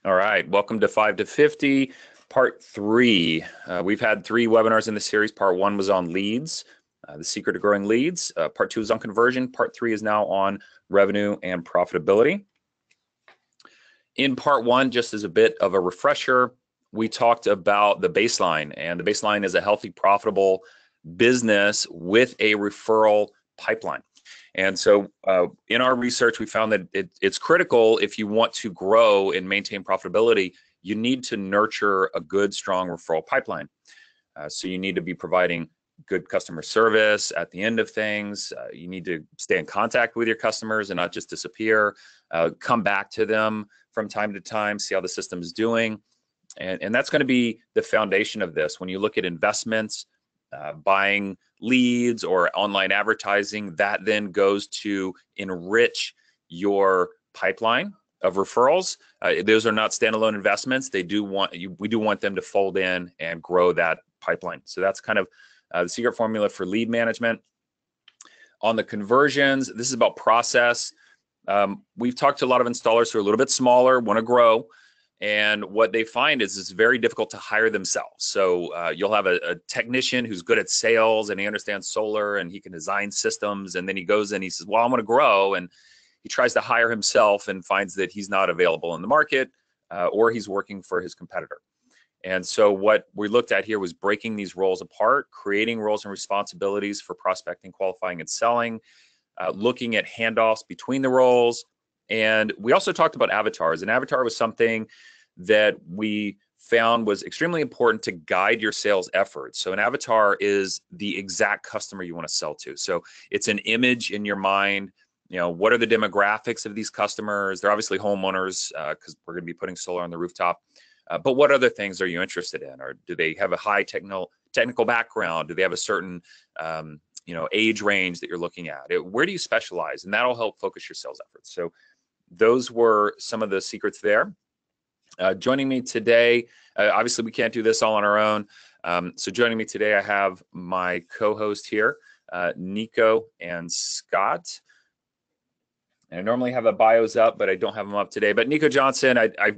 All right, welcome to 5 to 50, part 3. We've had 3 webinars in the series. Part 1 was on leads, the secret to growing leads. Part 2 is on conversion. Part 3 is now on revenue and profitability. In part 1, just as a bit of a refresher, we talked about the baseline, and the baseline is a healthy, profitable business with a referral pipeline. And so in our research, we found that it's critical if you want to grow and maintain profitability, you need to nurture a good, strong referral pipeline. So you need to be providing good customer service at the end of things. You need to stay in contact with your customers and not just disappear. Come back to them from time to time, see how the system is doing. And that's going to be the foundation of this. When you look at investments, buying leads or online advertising, that then goes to enrich your pipeline of referrals. Those are not standalone investments. We do want them to fold in and grow that pipeline. So that's kind of the secret formula for lead management. On the conversions, this is about process. We've talked to a lot of installers who are a little bit smaller, want to grow. And what they find is it's very difficult to hire themselves. So you'll have a technician who's good at sales and he understands solar and he can design systems. And then he goes and he says, well, I'm going to grow. And he tries to hire himself and finds that he's not available in the market or he's working for his competitor. And so what we looked at here was breaking these roles apart, creating roles and responsibilities for prospecting, qualifying, and selling, looking at handoffs between the roles. And we also talked about avatars. An avatar was something that we found was extremely important to guide your sales efforts. So an avatar is the exact customer you want to sell to. So it's an image in your mind. You know, what are the demographics of these customers? They're obviously homeowners because we're going to be putting solar on the rooftop. But what other things are you interested in? Or do they have a high technical background? Do they have a certain age range that you're looking at? Where do you specialize? And that'll help focus your sales efforts. So those were some of the secrets there. Joining me today, obviously we can't do this all on our own. So joining me today, I have my co-host here, Nico and Scott. And I normally have the bios up, but I don't have them up today. But Nico Johnson, I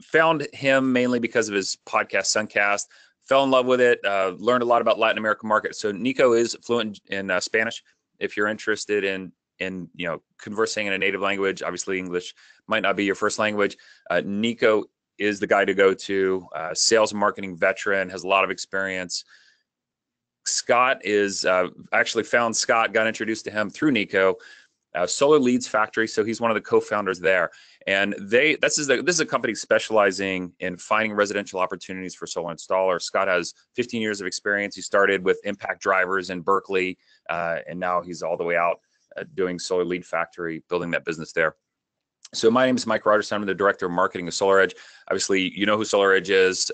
found him mainly because of his podcast, Suncast. Fell in love with it, learned a lot about Latin American market. So Nico is fluent in Spanish. If you're interested in conversing in a native language, obviously English might not be your first language. Nico is the guy to go to. Sales and marketing veteran, has a lot of experience. Scott is actually found Scott, got introduced to him through Nico. Solar Leads Factory, so he's one of the co-founders there. And this is a company specializing in finding residential opportunities for solar installers. Scott has 15 years of experience. He started with Impact Drivers in Berkeley, and now he's all the way out doing Solar Lead Factory, building that business there. So my name is Mike Rogers. I'm the director of marketing of SolarEdge. Obviously, you know who SolarEdge is.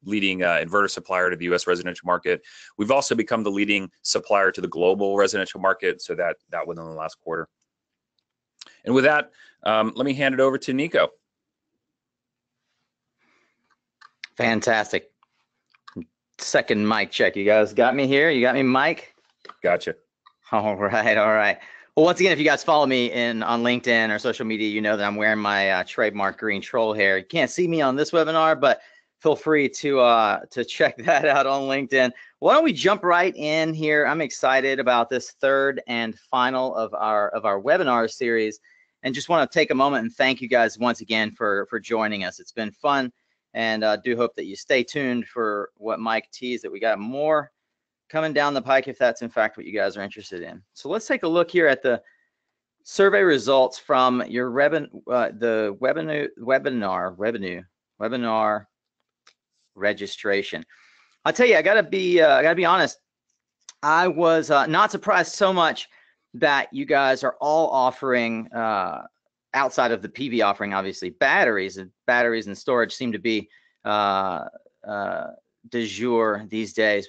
Leading inverter supplier to the U.S. residential market. We've also become the leading supplier to the global residential market, so that within the last quarter. And with that, let me hand it over to Nico. Fantastic. Second mic check. You guys got me here? You got me, Mike? Gotcha. All right. Well, once again, if you guys follow me on LinkedIn or social media, you know that I'm wearing my trademark green troll hair. You can't see me on this webinar, but feel free to check that out on LinkedIn. Why don't we jump right in here? I'm excited about this third and final of our webinar series, and just want to take a moment and thank you guys once again for joining us. It's been fun, and do hope that you stay tuned for what Mike teased, that we got more coming down the pike if that's in fact what you guys are interested in. So let's take a look here at the survey results from your webinar registration. I'll tell you, I gotta be honest. I was not surprised so much that you guys are all offering outside of the PV offering, obviously batteries and storage seem to be du jour these days.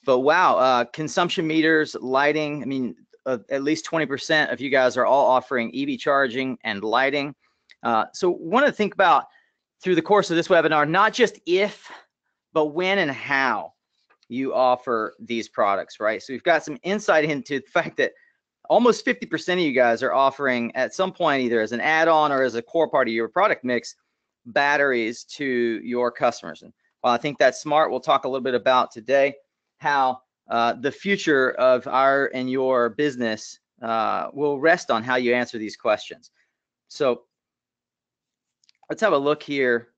But wow, consumption meters, lighting. I mean, at least 20% of you guys are all offering EV charging and lighting. So want to think about through the course of this webinar, not just if, but when and how you offer these products, right? So we've got some insight into the fact that almost 50% of you guys are offering at some point, either as an add-on or as a core part of your product mix, batteries to your customers. And while I think that's smart, we'll talk a little bit about today how the future of our and your business will rest on how you answer these questions. So let's have a look here.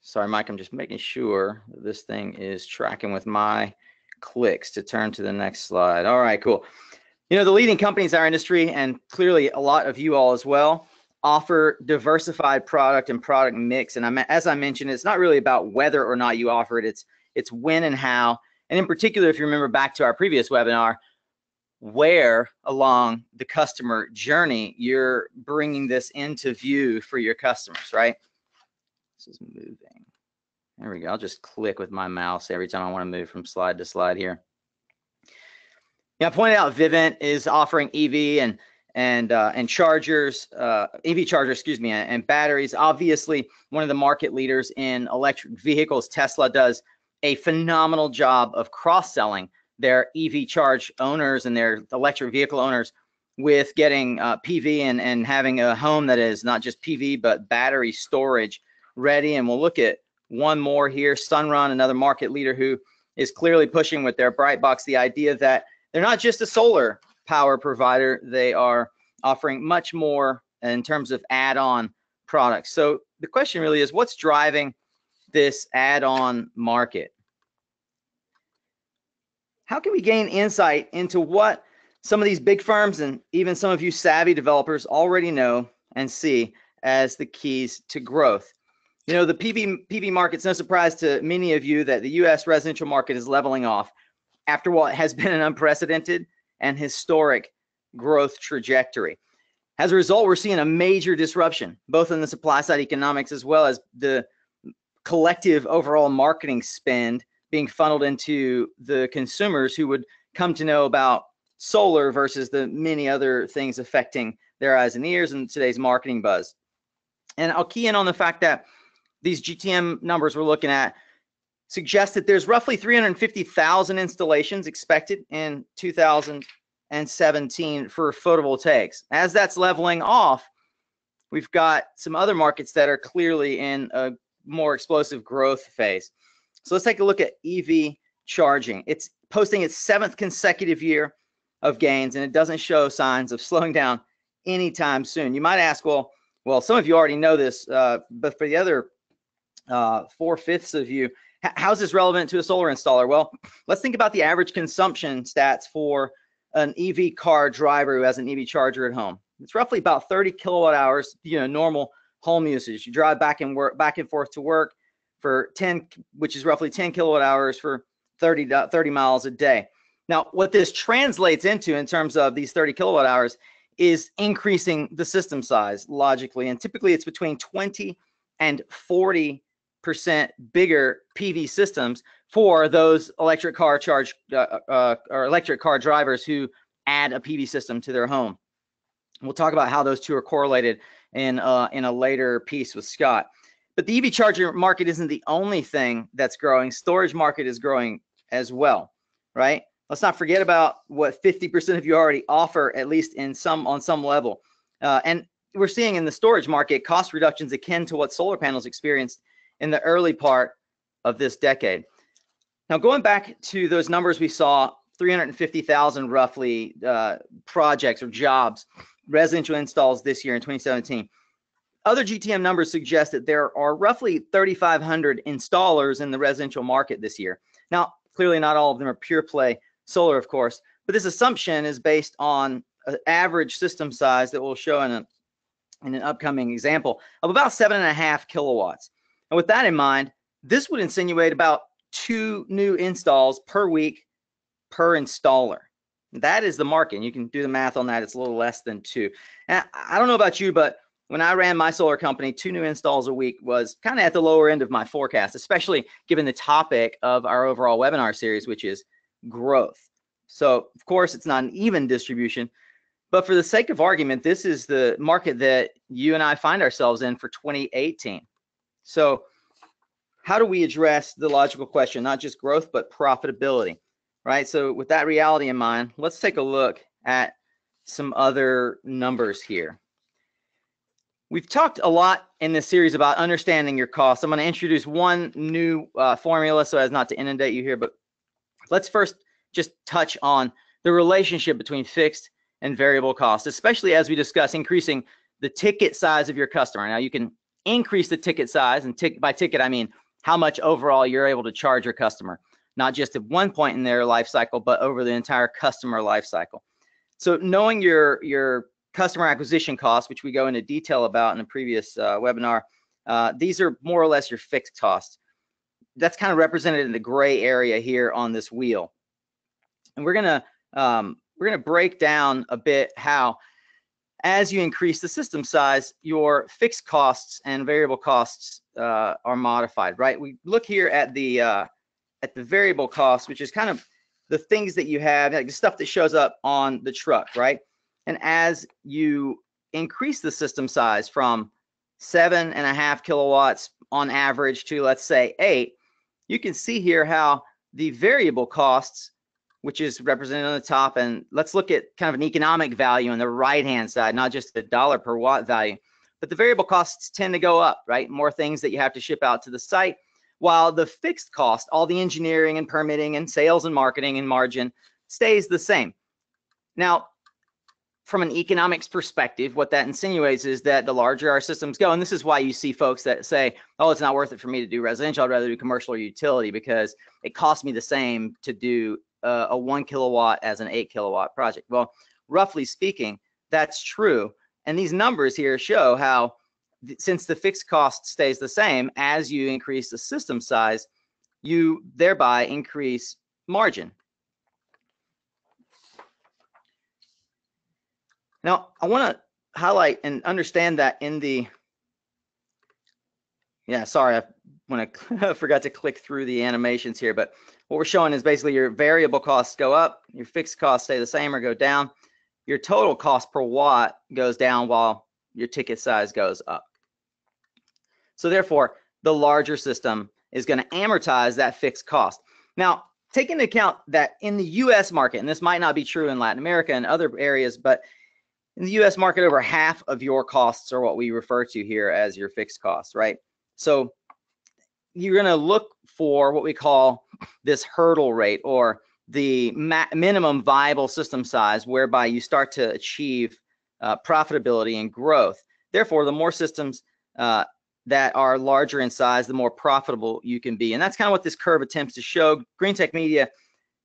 Sorry, Mike, I'm just making sure that this thing is tracking with my clicks to turn to the next slide. All right, cool. You know, the leading companies in our industry, and clearly a lot of you all as well, offer diversified product and product mix. And as I mentioned, it's not really about whether or not you offer it, it's when and how. And in particular, if you remember back to our previous webinar, where along the customer journey you're bringing this into view for your customers, right? This is moving. There we go. I'll just click with my mouse every time I want to move from slide to slide here. Yeah, I pointed out Vivint is offering EV and chargers, EV chargers, excuse me, and batteries. Obviously, one of the market leaders in electric vehicles. Tesla does a phenomenal job of cross-selling their EV charge owners and their electric vehicle owners with getting PV and having a home that is not just PV, but battery storage ready. And we'll look at one more here, Sunrun, another market leader who is clearly pushing with their Brightbox the idea that they're not just a solar power provider, they are offering much more in terms of add-on products. So the question really is, what's driving this add-on market? How can we gain insight into what some of these big firms and even some of you savvy developers already know and see as the keys to growth? You know, the PV market's no surprise to many of you that the US residential market is leveling off after what has been an unprecedented and historic growth trajectory. As a result, we're seeing a major disruption, both in the supply side economics as well as the collective overall marketing spend being funneled into the consumers who would come to know about solar versus the many other things affecting their eyes and ears in today's marketing buzz. And I'll key in on the fact that these GTM numbers we're looking at suggest that there's roughly 350,000 installations expected in 2017 for photovoltaics. As that's leveling off, we've got some other markets that are clearly in a more explosive growth phase. So let's take a look at EV charging. It's posting its 7th consecutive year of gains, and it doesn't show signs of slowing down anytime soon. You might ask, well, some of you already know this, but for the other 4/5 of you, how's this relevant to a solar installer? Well, let's think about the average consumption stats for an EV car driver who has an EV charger at home. It's roughly about 30 kilowatt hours, you know, normal home usage. You drive back and forth to work for 10, which is roughly 10 kilowatt hours for 30 miles a day. Now, what this translates into in terms of these 30 kilowatt hours is increasing the system size logically. And typically it's between 20 and 40% bigger PV systems for those electric car or electric car drivers who add a PV system to their home. We'll talk about how those two are correlated in a later piece with Scott. But the EV charger market isn't the only thing that's growing. Storage market is growing as well, right? Let's not forget about what 50% of you already offer, at least on some level. And we're seeing in the storage market cost reductions akin to what solar panels experienced in the early part of this decade. Now, going back to those numbers we saw, 350,000 roughly projects or jobs, residential installs this year in 2017. Other GTM numbers suggest that there are roughly 3,500 installers in the residential market this year. Now, clearly not all of them are pure play solar, of course, but this assumption is based on an average system size that we'll show in an upcoming example of about 7.5 kilowatts. And with that in mind, this would insinuate about 2 new installs per week per installer. That is the market. And you can do the math on that. It's a little less than 2. And I don't know about you, but when I ran my solar company, 2 new installs a week was kind of at the lower end of my forecast, especially given the topic of our overall webinar series, which is growth. So, of course, it's not an even distribution, but for the sake of argument, this is the market that you and I find ourselves in for 2018. So how do we address the logical question, not just growth, but profitability? right? So with that reality in mind, let's take a look at some other numbers here. We've talked a lot in this series about understanding your costs. I'm going to introduce one new formula so as not to inundate you here, but let's first just touch on the relationship between fixed and variable costs, especially as we discuss increasing the ticket size of your customer. Now, you can increase the ticket size, and by ticket, I mean how much overall you're able to charge your customer, not just at one point in their life cycle, but over the entire customer life cycle. So knowing your customer acquisition costs, which we go into detail about in a previous webinar, these are more or less your fixed costs. That's kind of represented in the gray area here on this wheel. And we're gonna break down a bit how, as you increase the system size, your fixed costs and variable costs are modified, right? We look here at the variable costs, which is kind of the things that you have, like the stuff that shows up on the truck, right? And as you increase the system size from 7.5 kilowatts on average to, let's say, 8, you can see here how the variable costs, which is represented on the top, and let's look at kind of an economic value on the right-hand side, not just the dollar per watt value, but the variable costs tend to go up, right? More things that you have to ship out to the site, while the fixed cost, all the engineering and permitting and sales and marketing and margin, stays the same. Now, from an economics perspective, what that insinuates is that the larger our systems go, and this is why you see folks that say, oh, it's not worth it for me to do residential, I'd rather do commercial or utility because it costs me the same to do a 1 kilowatt as an 8 kilowatt project. Well, roughly speaking, that's true. And these numbers here show how, since the fixed cost stays the same, as you increase the system size, you thereby increase margin. Now, I want to highlight and understand that in the, sorry, I forgot to click through the animations here, but what we're showing is basically your variable costs go up, your fixed costs stay the same or go down, your total cost per watt goes down while your ticket size goes up. So therefore, the larger system is going to amortize that fixed cost. Now, take into account that in the US market, and this might not be true in Latin America and other areas, but in the US market, over half of your costs are what we refer to here as your fixed costs, right? So you're going to look for what we call this hurdle rate, or the minimum viable system size, whereby you start to achieve profitability and growth. Therefore, the more systems that are larger in size, the more profitable you can be. And that's kind of what this curve attempts to show. Greentech Media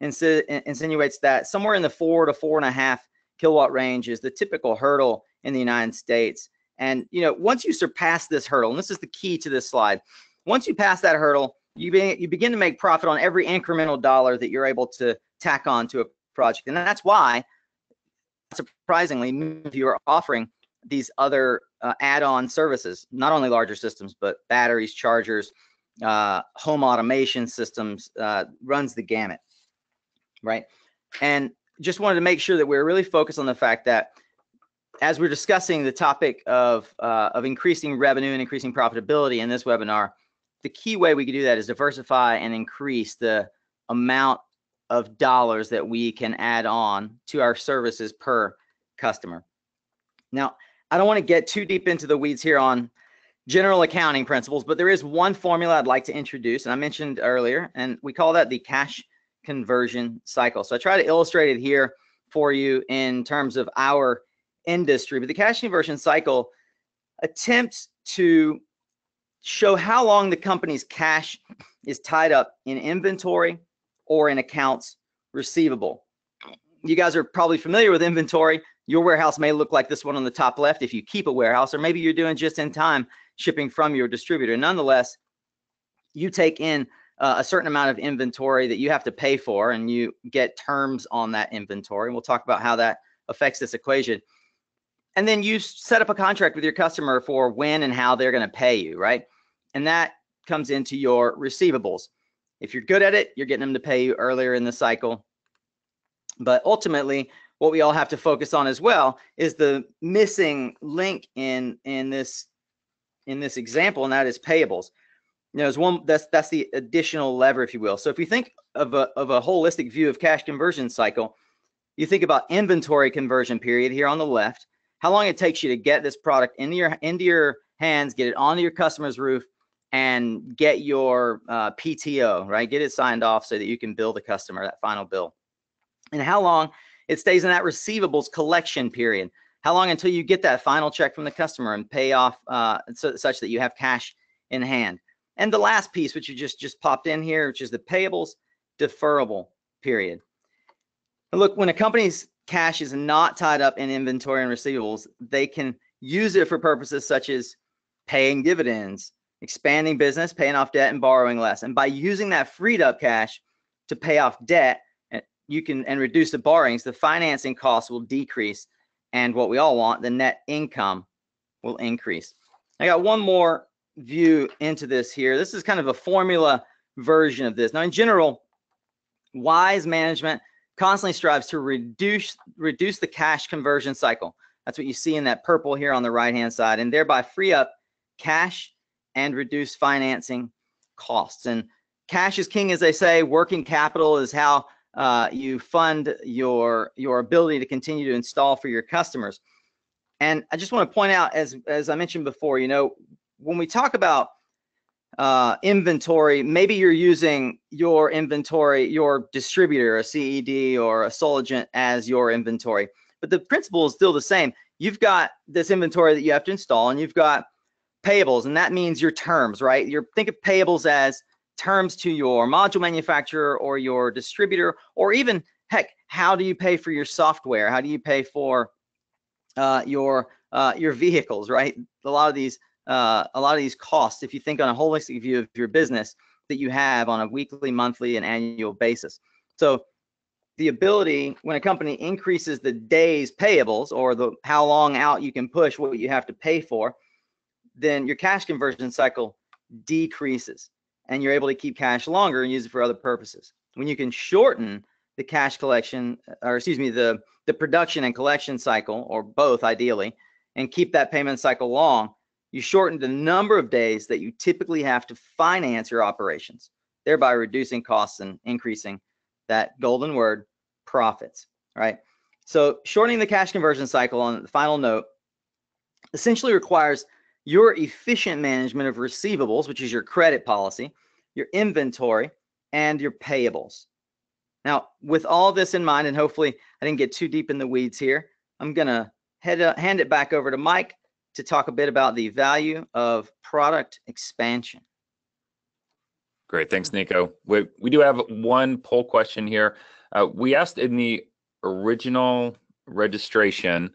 insinuates that somewhere in the 4 to 4.5 kilowatt range is the typical hurdle in the United States. And once you surpass this hurdle, and this is the key to this slide, once you pass that hurdle, you begin to make profit on every incremental dollar that you're able to tack on to a project. And that's why, surprisingly, many of you are offering these other add-on services, not only larger systems, but batteries, chargers, home automation systems, runs the gamut, right? And just wanted to make sure that we're really focused on the fact that as we're discussing the topic of increasing revenue and increasing profitability in this webinar, the key way we can do that is diversify and increase the amount of dollars that we can add on to our services per customer. Now, I don't want to get too deep into the weeds here on general accounting principles, but there is one formula I'd like to introduce, and I mentioned earlier, and we call that the cash conversion cycle. So I try to illustrate it here for you in terms of our industry, but the cash conversion cycle attempts to show how long the company's cash is tied up in inventory or in accounts receivable. You guys are probably familiar with inventory. Your warehouse may look like this one on the top left if you keep a warehouse, or maybe you're doing just-in-time shipping from your distributor. Nonetheless, you take in a certain amount of inventory that you have to pay for, and you get terms on that inventory. We'll talk about how that affects this equation. And then you set up a contract with your customer for when and how they're going to pay you, right? And that comes into your receivables. If you're good at it, you're getting them to pay you earlier in the cycle. But ultimately, what we all have to focus on as well is the missing link in this example, and that is payables. there's one that's the additional lever, if you will. So if you think of a holistic view of cash conversion cycle, you think about inventory conversion period here on the left, how long it takes you to get this product into your hands, get it onto your customer's roof, and get your PTO, right? Get it signed off so that you can bill the customer that final bill. And how long it stays in that receivables collection period. How long until you get that final check from the customer and pay off such that you have cash in hand. And the last piece, which you just popped in here, which is the payables deferrable period. And look, when a company's cash is not tied up in inventory and receivables, they can use it for purposes such as paying dividends, expanding business, paying off debt, and borrowing less. And by using that freed up cash to pay off debt, and reduce the borrowings, the financing costs will decrease, and what we all want, the net income, will increase. I got one more view into this here. This is kind of a formula version of this. Now, in general, wise management constantly strives to reduce the cash conversion cycle. That's what you see in that purple here on the right-hand side, and thereby free up cash and reduce financing costs. And cash is king, as they say. Working capital is how you fund your ability to continue to install for your customers. And I just want to point out, as I mentioned before, when we talk about inventory, maybe you're using your inventory, your distributor, a CED or a Solagent, as your inventory, but the principle is still the same. You've got this inventory that you have to install, and you've got payables, and that means your terms, right? Think of payables as terms to your module manufacturer or your distributor, or even, heck, how do you pay for your software? How do you pay for your vehicles, right? A lot of these costs, if you think on a holistic view of your business, that you have on a weekly, monthly, and annual basis. So the ability, when a company increases the days payables, or how long out you can push what you have to pay for, then your cash conversion cycle decreases, and you're able to keep cash longer and use it for other purposes. When you can shorten the cash collection, or excuse me, the production and collection cycle, or both ideally, and keep that payment cycle long, you shorten the number of days that you typically have to finance your operations, thereby reducing costs and increasing that golden word, profits, right? So shortening the cash conversion cycle, on the final note, essentially requires your efficient management of receivables, which is your credit policy, your inventory, and your payables. Now, with all this in mind, and hopefully I didn't get too deep in the weeds here, I'm gonna hand it back over to Mike to talk a bit about the value of product expansion. Great, thanks, Nico. We do have one poll question here. We asked in the original registration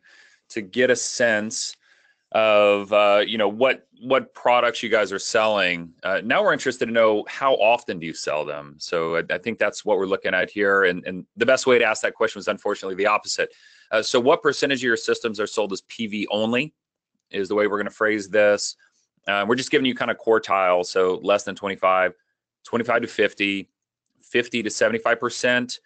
to get a sense of what products you guys are selling. Now we're interested to know, how often do you sell them? So I think that's what we're looking at here, and the best way to ask that question was unfortunately the opposite. So what percentage of your systems are sold as PV only is the way we're going to phrase this. We're just giving you kind of quartiles, so less than 25, 25 to 50, 50 to 75%,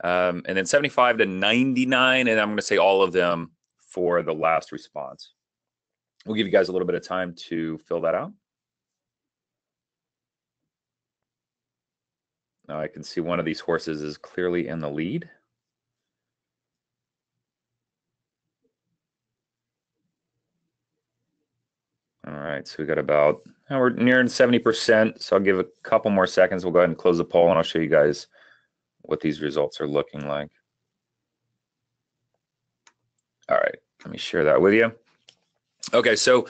and then 75 to 99, and I'm going to say all of them for the last response. We'll give you guys a little bit of time to fill that out. Now I can see one of these horses is clearly in the lead. All right, so we got about, we're nearing 70%, so I'll give a couple more seconds. We'll go ahead and close the poll, and I'll show you guys what these results are looking like. All right, let me share that with you. Okay, so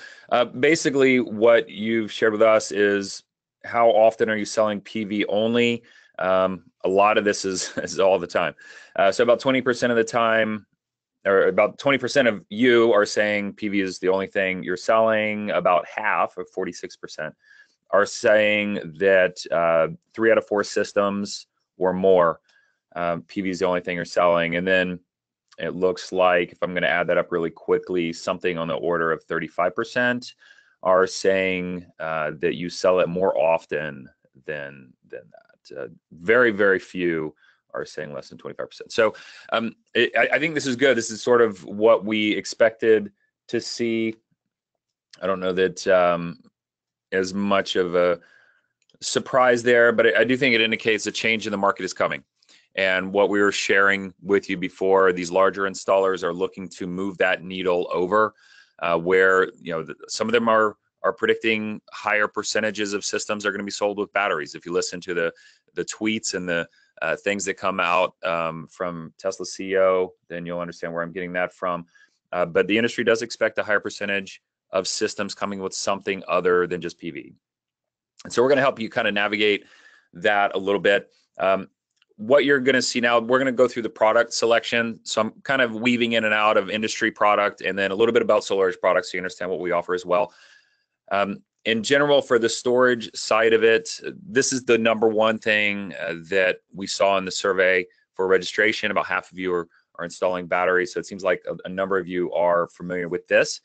basically what you've shared with us is, how often are you selling PV only? A lot of this is all the time. So about 20% of the time, or about 20% of you are saying PV is the only thing you're selling. About half, or 46%, are saying that 3 out of 4 systems or more, PV is the only thing you're selling. And then it looks like, if I'm going to add that up really quickly, something on the order of 35% are saying that you sell it more often than that. Very, very few are saying less than 25%. So I think this is good. This is sort of what we expected to see. I don't know that as much of a surprise there, but I do think it indicates a change in the market is coming. And what we were sharing with you before, these larger installers are looking to move that needle over, where some of them are predicting higher percentages of systems are going to be sold with batteries. If you listen to the tweets and the things that come out from Tesla CEO, then you'll understand where I'm getting that from. But the industry does expect a higher percentage of systems coming with something other than just PV. And so we're going to help you kind of navigate that a little bit. What you're going to see now, we're going to go through the product selection. So I'm kind of weaving in and out of industry product and then a little bit about SolarEdge products so you understand what we offer as well. In general, for the storage side of it, this is the number one thing that we saw in the survey for registration. About half of you are installing batteries. So it seems like a number of you are familiar with this.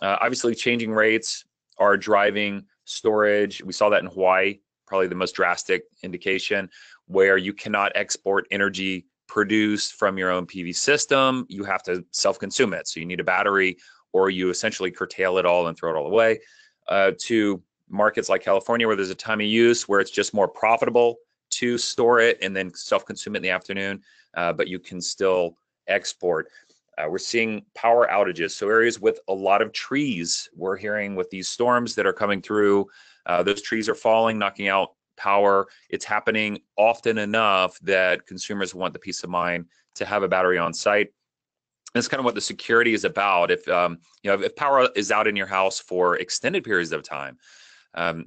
Obviously, changing rates are driving storage. We saw that in Hawaii, probably the most drastic indication, where you cannot export energy produced from your own PV system. You have to self-consume it. So you need a battery, or you essentially curtail it all and throw it all away. To markets like California, where there's a time of use where it's just more profitable to store it and then self-consume it in the afternoon, but you can still export. We're seeing power outages. So areas with a lot of trees, we're hearing with these storms that are coming through, those trees are falling, knocking out power. It's happening often enough that consumers want the peace of mind to have a battery on site. That's kind of what the security is about. If if power is out in your house for extended periods of time,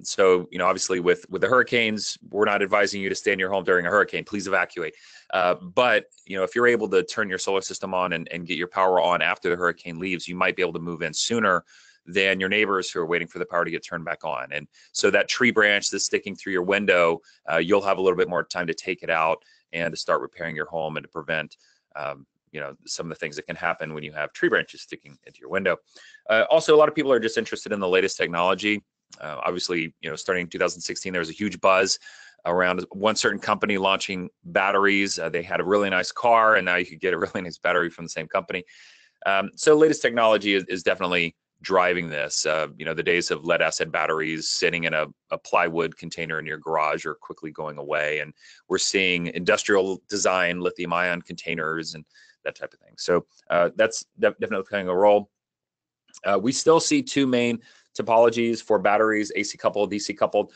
so obviously with the hurricanes, we're not advising you to stay in your home during a hurricane. Please evacuate. But if you're able to turn your solar system on and get your power on after the hurricane leaves, you might be able to move in sooner than your neighbors who are waiting for the power to get turned back on. And so that tree branch that's sticking through your window, you'll have a little bit more time to take it out and to start repairing your home and to prevent some of the things that can happen when you have tree branches sticking into your window. Also, a lot of people are just interested in the latest technology. Obviously, starting in 2016, there was a huge buzz around one certain company launching batteries. They had a really nice car, and now you could get a really nice battery from the same company. So latest technology is definitely driving this. The days of lead acid batteries sitting in a plywood container in your garage are quickly going away, and we're seeing industrial design lithium ion containers and that type of thing. So that's definitely playing a role. We still see two main topologies for batteries: AC coupled, DC coupled.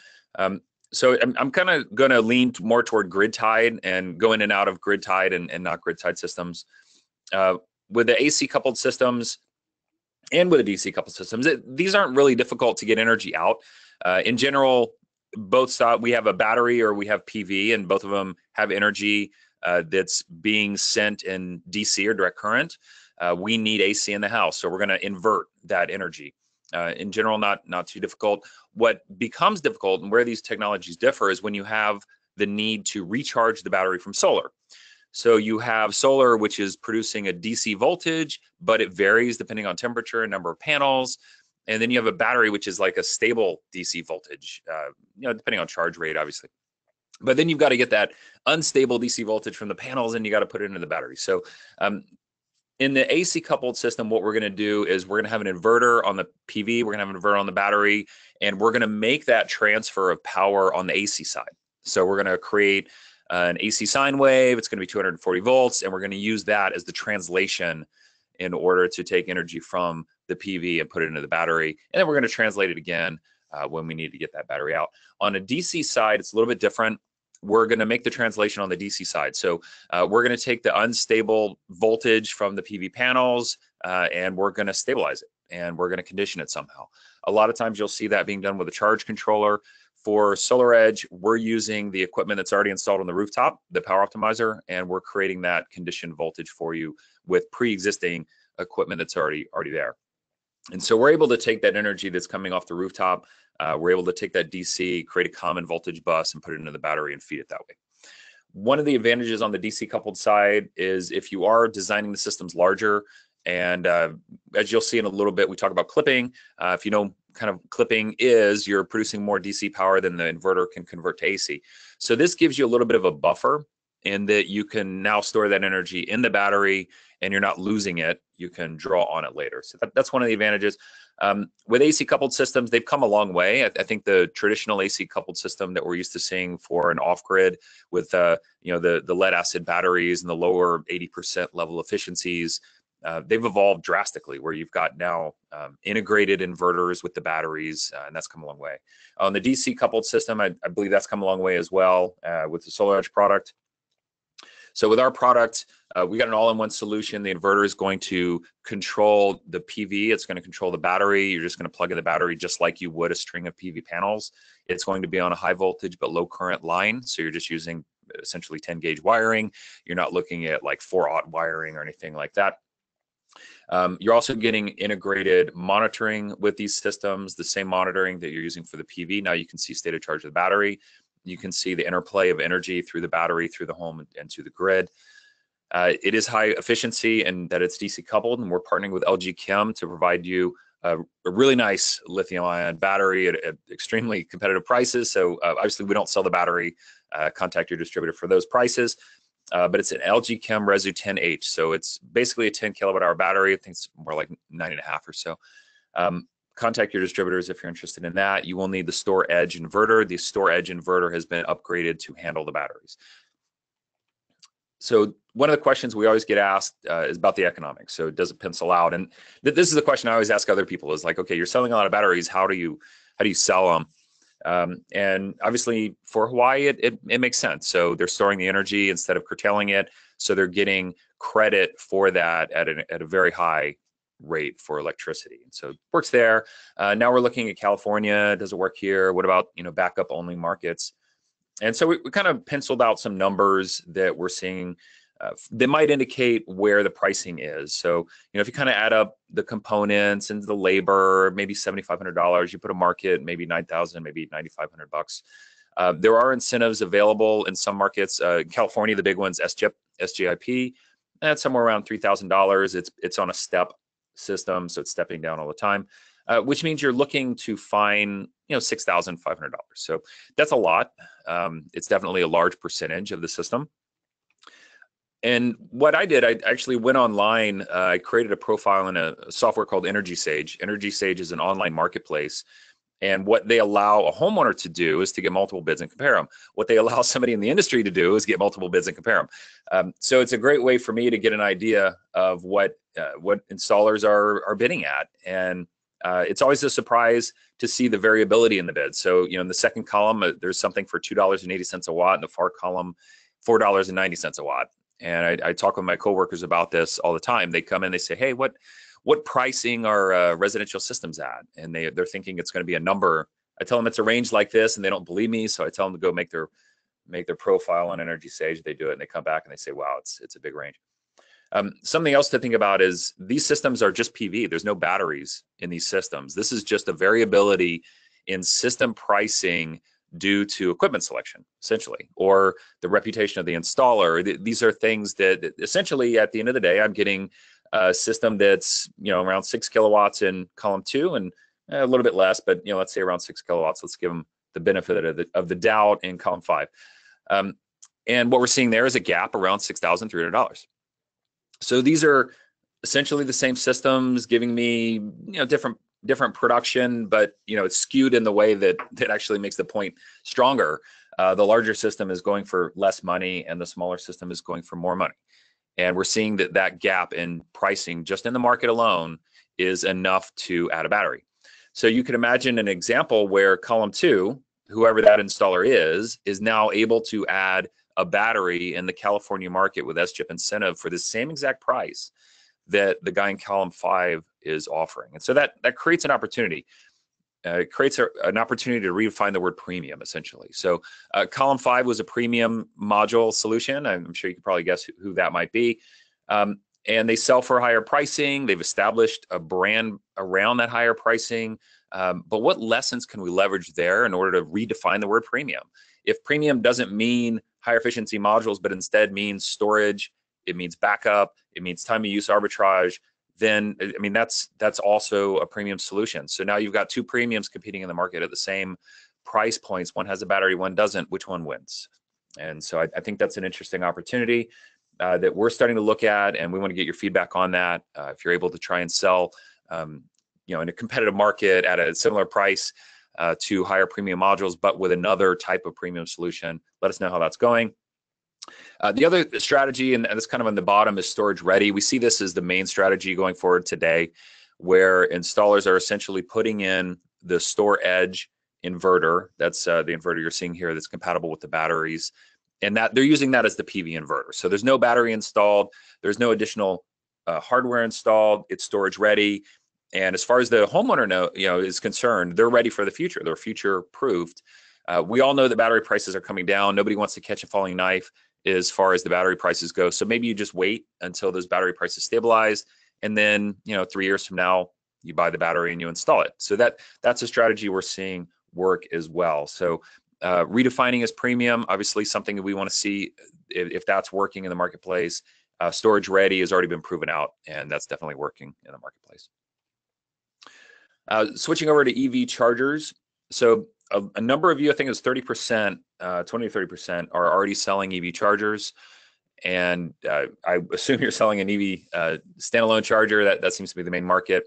So I'm kind of going to lean more toward grid tied and go in and out of grid tied and not grid tied systems. With the AC coupled systems and with the DC coupled systems, these aren't really difficult to get energy out. In general, both sides, we have a battery or we have PV, and both of them have energy that's being sent in DC or direct current. We need AC in the house, so we're going to invert that energy. In general, not too difficult. What becomes difficult and where these technologies differ is when you have the need to recharge the battery from solar. So you have solar, which is producing a DC voltage, but it varies depending on temperature and number of panels. And then you have a battery, which is like a stable DC voltage, depending on charge rate, obviously. But then you've got to get that unstable DC voltage from the panels, and you got to put it into the battery. So in the AC coupled system, what we're going to do is we're going to have an inverter on the PV, we're going to have an inverter on the battery, and we're going to make that transfer of power on the AC side. So we're going to create an AC sine wave. It's going to be 240 volts, and we're going to use that as the translation in order to take energy from the PV and put it into the battery. And then we're going to translate it again when we need to get that battery out. On a DC side, it's a little bit different. We're going to make the translation on the DC side. So we're going to take the unstable voltage from the PV panels and we're going to stabilize it, and we're going to condition it somehow. A lot of times you'll see that being done with a charge controller. For SolarEdge, we're using the equipment that's already installed on the rooftop, the power optimizer, and we're creating that conditioned voltage for you with pre-existing equipment that's already there. And so we're able to take that energy that's coming off the rooftop, we're able to take that DC, create a common voltage bus, and put it into the battery and feed it that way. One of the advantages on the DC coupled side is if you are designing the systems larger, and as you'll see in a little bit, we talk about clipping. If you know kind of clipping is, you're producing more DC power than the inverter can convert to AC. So this gives you a little bit of a buffer in that you can now store that energy in the battery and you're not losing it. you can draw on it later. So that's one of the advantages. With AC coupled systems, they've come a long way. I think the traditional AC coupled system that we're used to seeing for an off-grid with the lead acid batteries and the lower 80% level efficiencies, they've evolved drastically, where you've got now integrated inverters with the batteries, and that's come a long way. On the DC coupled system, I believe that's come a long way as well with the SolarEdge product. So with our product, we got an all-in-one solution. The inverter is going to control the PV. It's going to control the battery. You're just going to plug in the battery just like you would a string of PV panels. It's going to be on a high voltage but low current line. So you're just using essentially 10 gauge wiring. You're not looking at like 4-aught wiring or anything like that. You're also getting integrated monitoring with these systems, the same monitoring that you're using for the PV. Now you can see state of charge of the battery. You can see the interplay of energy through the battery, through the home, and to the grid. It is high efficiency and that it's DC coupled, and we're partnering with LG Chem to provide you a really nice lithium-ion battery at extremely competitive prices. So obviously we don't sell the battery. Contact your distributor for those prices. But it's an LG Chem Resu 10H. So it's basically a 10 kilowatt hour battery. I think it's more like 9.5 or so. Contact your distributors if you're interested in that. You will need the StoreEdge inverter. The StoreEdge inverter has been upgraded to handle the batteries. So one of the questions we always get asked is about the economics. So does it pencil out? And this is the question I always ask other people is like, okay, you're selling a lot of batteries. How do you sell them? And obviously for Hawaii, it makes sense. So they're storing the energy instead of curtailing it. So they're getting credit for that at a very high rate for electricity. And so it works there. Now we're looking at California. Does it work here? What about, backup only markets? And so we kind of penciled out some numbers that we're seeing that might indicate where the pricing is. So, if you kind of add up the components and the labor, maybe $7,500, you put a market, maybe $9,000, maybe $9,500. There are incentives available in some markets. California, the big one's SGIP. That's somewhere around $3,000. It's on a step system, so it's stepping down all the time, which means you're looking to find, $6,500. So that's a lot. It's definitely a large percentage of the system. And what I did, I actually went online. I created a profile in a software called Energy Sage. Energy Sage is an online marketplace. And what they allow a homeowner to do is to get multiple bids and compare them. What they allow somebody in the industry to do is get multiple bids and compare them. So it's a great way for me to get an idea of what installers are bidding at. And it's always a surprise to see the variability in the bid. So, in the second column, there's something for $2.80 a watt. In the far column, $4.90 a watt. And I talk with my coworkers about this all the time. They come in, they say, hey, what pricing are residential systems at? And they're thinking it's going to be a number. I tell them it's a range like this, and they don't believe me. So I tell them to go make their profile on Energy Sage. They do it, and they come back and they say, wow, it's a big range. Something else to think about is these systems are just PV. There's no batteries in these systems. This is just a variability in system pricing due to equipment selection, essentially, or the reputation of the installer. These are things that essentially, at the end of the day, I'm getting a system that's around 6 kilowatts in column 2 and a little bit less, but let's say around 6 kilowatts. Let's give them the benefit of the doubt in column 5. And what we're seeing there is a gap around $6,300. So these are essentially the same systems giving me different production, but it's skewed in the way that actually makes the point stronger. The larger system is going for less money, and the smaller system is going for more money. And we're seeing that gap in pricing just in the market alone is enough to add a battery. So you can imagine an example where column 2, whoever that installer is now able to add a battery in the California market with SGIP incentive for the same exact price that the guy in column 5 is offering. And so that creates an opportunity. It creates an opportunity to redefine the word premium, essentially. So column 5 was a premium module solution. I'm sure you could probably guess who that might be. And they sell for higher pricing. They've established a brand around that higher pricing. But what lessons can we leverage there in order to redefine the word premium? If premium doesn't mean higher efficiency modules, but instead means storage, it means backup, it means time of use arbitrage, then that's also a premium solution. So now you've got 2 premiums competing in the market at the same price points. One has a battery, one doesn't. Which one wins? And so I think that's an interesting opportunity. that we're starting to look at, and we want to get your feedback on that. If you're able to try and sell, in a competitive market at a similar price to higher premium modules, but with another type of premium solution, let us know how that's going. The other strategy, and this kind of on the bottom, is storage ready. We see this as the main strategy going forward today, where installers are essentially putting in the StorEdge inverter. That's the inverter you're seeing here that's compatible with the batteries, and that they're using that as the PV inverter. So there's no battery installed, there's no additional hardware installed, it's storage ready. And as far as the homeowner is concerned, they're ready for the future. They're future proofed. We all know that battery prices are coming down. Nobody wants to catch a falling knife as far as the battery prices go. So maybe you just wait until those battery prices stabilize, and then 3 years from now you buy the battery and you install it. So that's a strategy we're seeing work as well. So redefining as premium, obviously something that we want to see if that's working in the marketplace. Storage ready has already been proven out, and that's definitely working in the marketplace. Switching over to EV chargers. So a number of you, I think it was 30%, 20 to 30% are already selling EV chargers. And I assume you're selling an EV standalone charger. That seems to be the main market.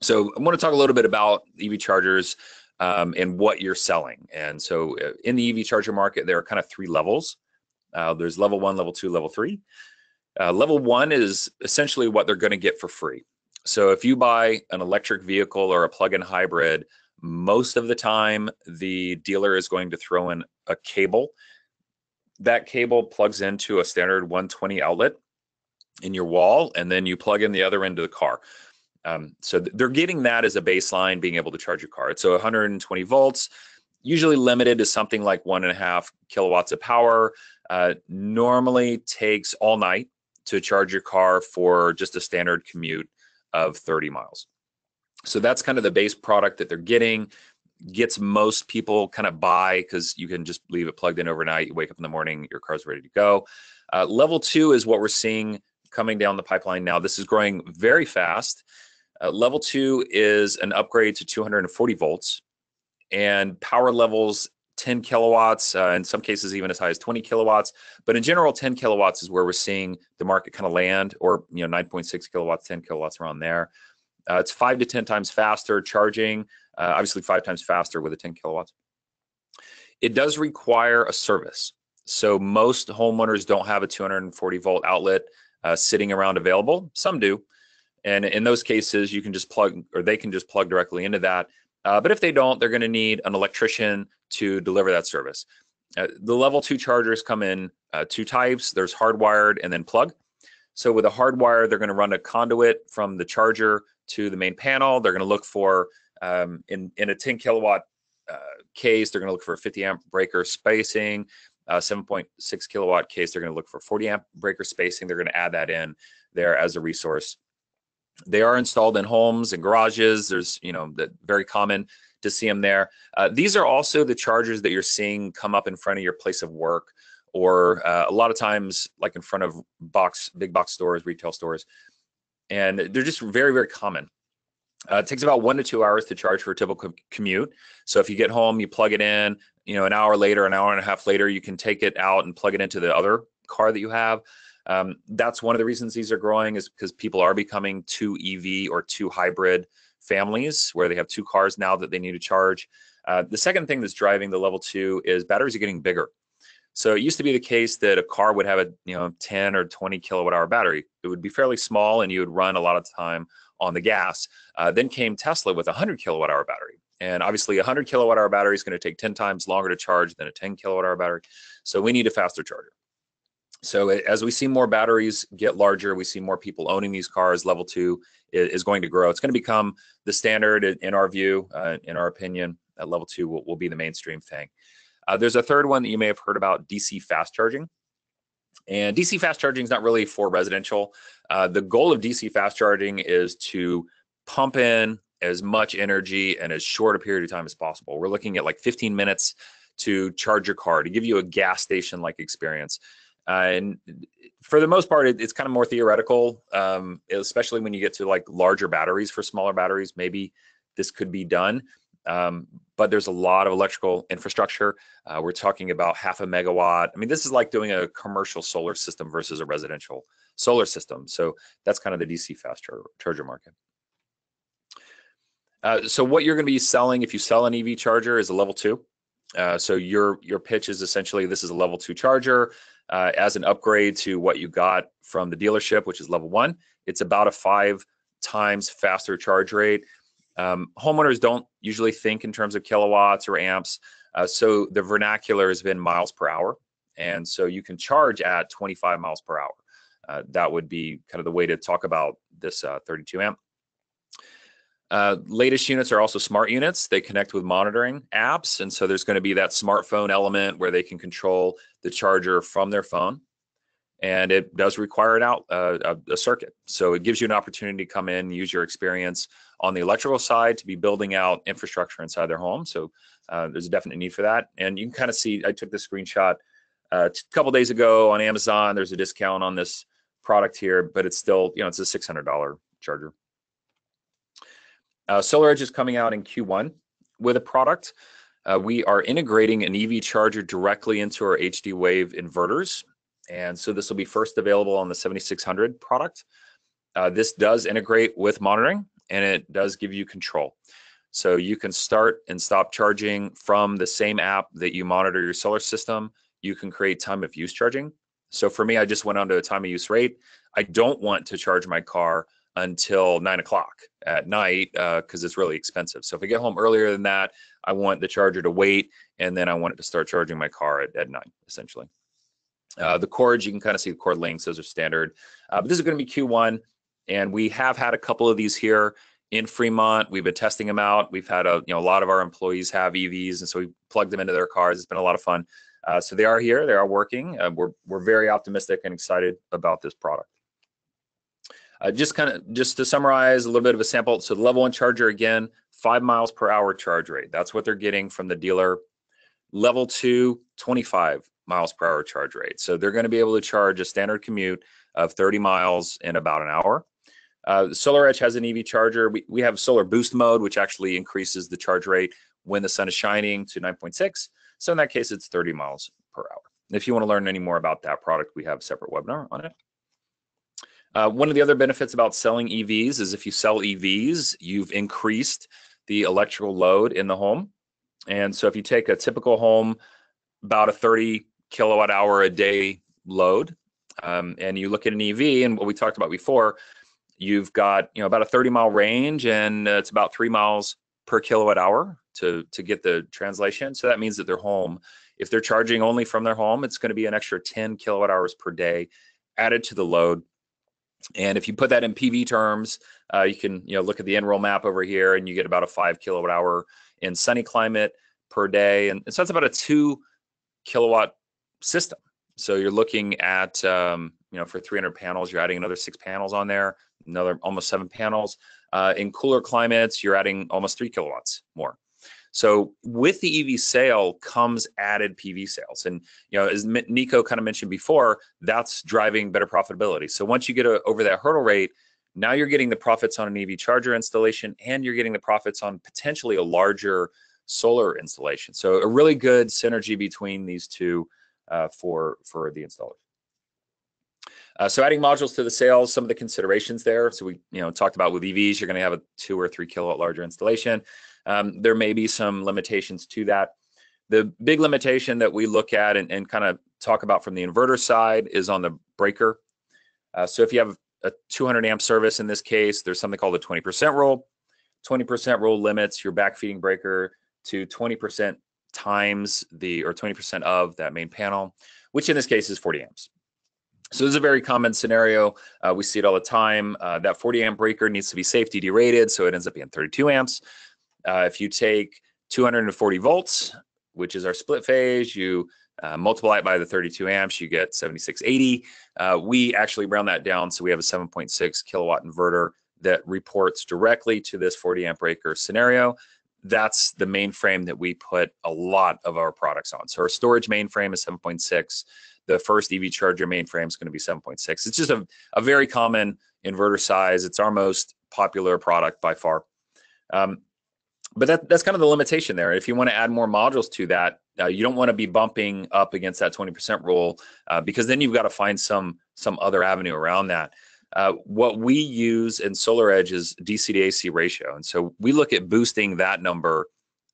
So I want to talk a little bit about EV chargers and what you're selling. And so in the EV charger market, there are kind of 3 levels. There's level 1, level 2, level 3. Level 1 is essentially what they're going to get for free. So if you buy an electric vehicle or a plug-in hybrid, most of the time the dealer is going to throw in a cable. That cable plugs into a standard 120 outlet in your wall, and then you plug in the other end of the car. So they're getting that as a baseline, being able to charge your car. So 120 volts, usually limited to something like 1.5 kilowatts of power. Normally takes all night to charge your car for just a standard commute of 30 miles. So that's kind of the base product that they're getting. Gets most people kind of buy because you can just leave it plugged in overnight. You wake up in the morning, your car's ready to go. Level 2 is what we're seeing coming down the pipeline now. This is growing very fast. Level 2 is an upgrade to 240 volts and power levels 10 kilowatts, in some cases even as high as 20 kilowatts. But in general, 10 kilowatts is where we're seeing the market kind of land, or 9.6 kilowatts, 10 kilowatts around there. It's 5 to 10 times faster charging, obviously 5 times faster with a 10 kilowatts. It does require a service. So most homeowners don't have a 240 volt outlet sitting around available. Some do. And in those cases, you can just plug, or they can just plug directly into that. But if they don't, they're going to need an electrician to deliver that service. The level 2 chargers come in 2 types. There's hardwired and then plug. So with a hardwire, they're going to run a conduit from the charger to the main panel. They're going to look for, in a 10 kilowatt case, they're going to look for a 50 amp breaker spacing. 7.6 kilowatt case, they're going to look for 40 amp breaker spacing. They're going to add that in there as a resource. They are installed in homes and garages. There's, very common to see them there. These are also the chargers that you're seeing come up in front of your place of work, or a lot of times like in front of big box stores, retail stores. And they're just very, very common. It takes about 1 to 2 hours to charge for a typical commute. So if you get home, you plug it in, an hour later, an hour and a half later, you can take it out and plug it into the other car that you have. That's one of the reasons these are growing, is because people are becoming 2 EV or 2 hybrid families where they have 2 cars now that they need to charge. The second thing that's driving the level 2 is batteries are getting bigger. So it used to be the case that a car would have a 10 or 20 kilowatt hour battery. It would be fairly small and you would run a lot of time on the gas. Then came Tesla with a 100 kilowatt hour battery. And obviously a 100 kilowatt hour battery is going to take 10 times longer to charge than a 10 kilowatt hour battery. So we need a faster charger. So as we see more batteries get larger, we see more people owning these cars, level 2 is going to grow. It's going to become the standard in our view, in our opinion. Level 2 will be the mainstream thing. There's a third one that you may have heard about, DC fast charging. And DC fast charging is not really for residential. The goal of DC fast charging is to pump in as much energy in as short a period of time as possible. We're looking at like 15 minutes to charge your car, to give you a gas station-like experience. And for the most part, it's kind of more theoretical, especially when you get to like larger batteries. For smaller batteries, maybe this could be done. but there's a lot of electrical infrastructure. We're talking about 0.5 megawatt. I mean, this is like doing a commercial solar system versus a residential solar system. So that's kind of the DC fast charger market. So what you're going to be selling if you sell an EV charger is a level 2. So your pitch is essentially this is a level 2 charger as an upgrade to what you got from the dealership, which is level 1. It's about a 5 times faster charge rate. Homeowners don't usually think in terms of kilowatts or amps. So the vernacular has been miles per hour. And so you can charge at 25 miles per hour. That would be kind of the way to talk about this 32 amp. Latest units are also smart units. They connect with monitoring apps. And so there's going to be that smartphone element where they can control the charger from their phone. And it does require a circuit. So it gives you an opportunity to come in, use your experience on the electrical side to be building out infrastructure inside their home. So there's a definite need for that. And you can kind of see, I took this screenshot a couple days ago on Amazon. There's a discount on this product here, but it's still, it's a $600 charger. SolarEdge is coming out in Q1 with a product. We are integrating an EV charger directly into our HD Wave inverters. And so this will be first available on the 7600 product. This does integrate with monitoring, and it does give you control. So you can start and stop charging from the same app that you monitor your solar system. You can create time of use charging. So for me, I just went onto a time of use rate. I don't want to charge my car until 9 o'clock at night because it's really expensive. So if I get home earlier than that, I want the charger to wait, and then I want it to start charging my car at 9, essentially. The cords, you can kind of see the cord lengths, those are standard. But this is going to be Q1, and we have had a couple of these here in Fremont. We've been testing them out. We've had a lot of our employees have EVs, and so we plugged them into their cars. It's been a lot of fun. So they are here, they are working. We're very optimistic and excited about this product. Just to summarize a little bit of a sample. So the level 1 charger, again, 5 miles per hour charge rate. That's what they're getting from the dealer. Level 2, 25 miles per hour charge rate. So they're going to be able to charge a standard commute of 30 miles in about an hour. SolarEdge has an EV charger. We have solar boost mode, which actually increases the charge rate when the sun is shining to 9.6. So in that case, it's 30 miles per hour. If you want to learn any more about that product, we have a separate webinar on it. One of the other benefits about selling EVs is if you sell EVs, you've increased the electrical load in the home. And so if you take a typical home, about a 30 kilowatt hour a day load, and you look at an EV, and what we talked about before, you've got about a 30-mile range, and it's about 3 miles per kilowatt hour to get the translation. So that means that their home, if they're charging only from their home, it's going to be an extra 10 kilowatt hours per day added to the load. And if you put that in PV terms, you can look at the NREL map over here, and you get about a 5 kilowatt hour in sunny climate per day, and so that's about a 2 kilowatt system. So you're looking at for 300 panels, you're adding another 6 panels on there, another almost 7 panels. In cooler climates, you're adding almost 3 kilowatts more. So with the EV sale comes added PV sales. And as Nico kind of mentioned before, that's driving better profitability. So once you get over that hurdle rate, now you're getting the profits on an EV charger installation, and you're getting the profits on potentially a larger solar installation. So a really good synergy between these two for the installers. So adding modules to the sales, some of the considerations there. So we talked about with EVs, you're going to have a 2 or 3 kilowatt larger installation. There may be some limitations to that. The big limitation that we look at and kind of talk about from the inverter side is on the breaker. So if you have a 200 amp service in this case, there's something called the 20% rule. 20% rule limits your backfeeding breaker to 20% times or 20% of that main panel, which in this case is 40 amps. So this is a very common scenario. We see it all the time. That 40 amp breaker needs to be safety derated, so it ends up being 32 amps. If you take 240 volts, which is our split phase, you multiply it by the 32 amps, you get 7680. We actually round that down, so we have a 7.6 kilowatt inverter that reports directly to this 40 amp breaker scenario. That's the mainframe that we put a lot of our products on. So our storage mainframe is 7.6. The first EV charger mainframe is going to be 7.6. It's just a very common inverter size. It's our most popular product by far. But that's kind of the limitation there. If you want to add more modules to that, you don't want to be bumping up against that 20% rule, because then you've got to find some other avenue around that. What we use in SolarEdge is DC to AC ratio, and so we look at boosting that number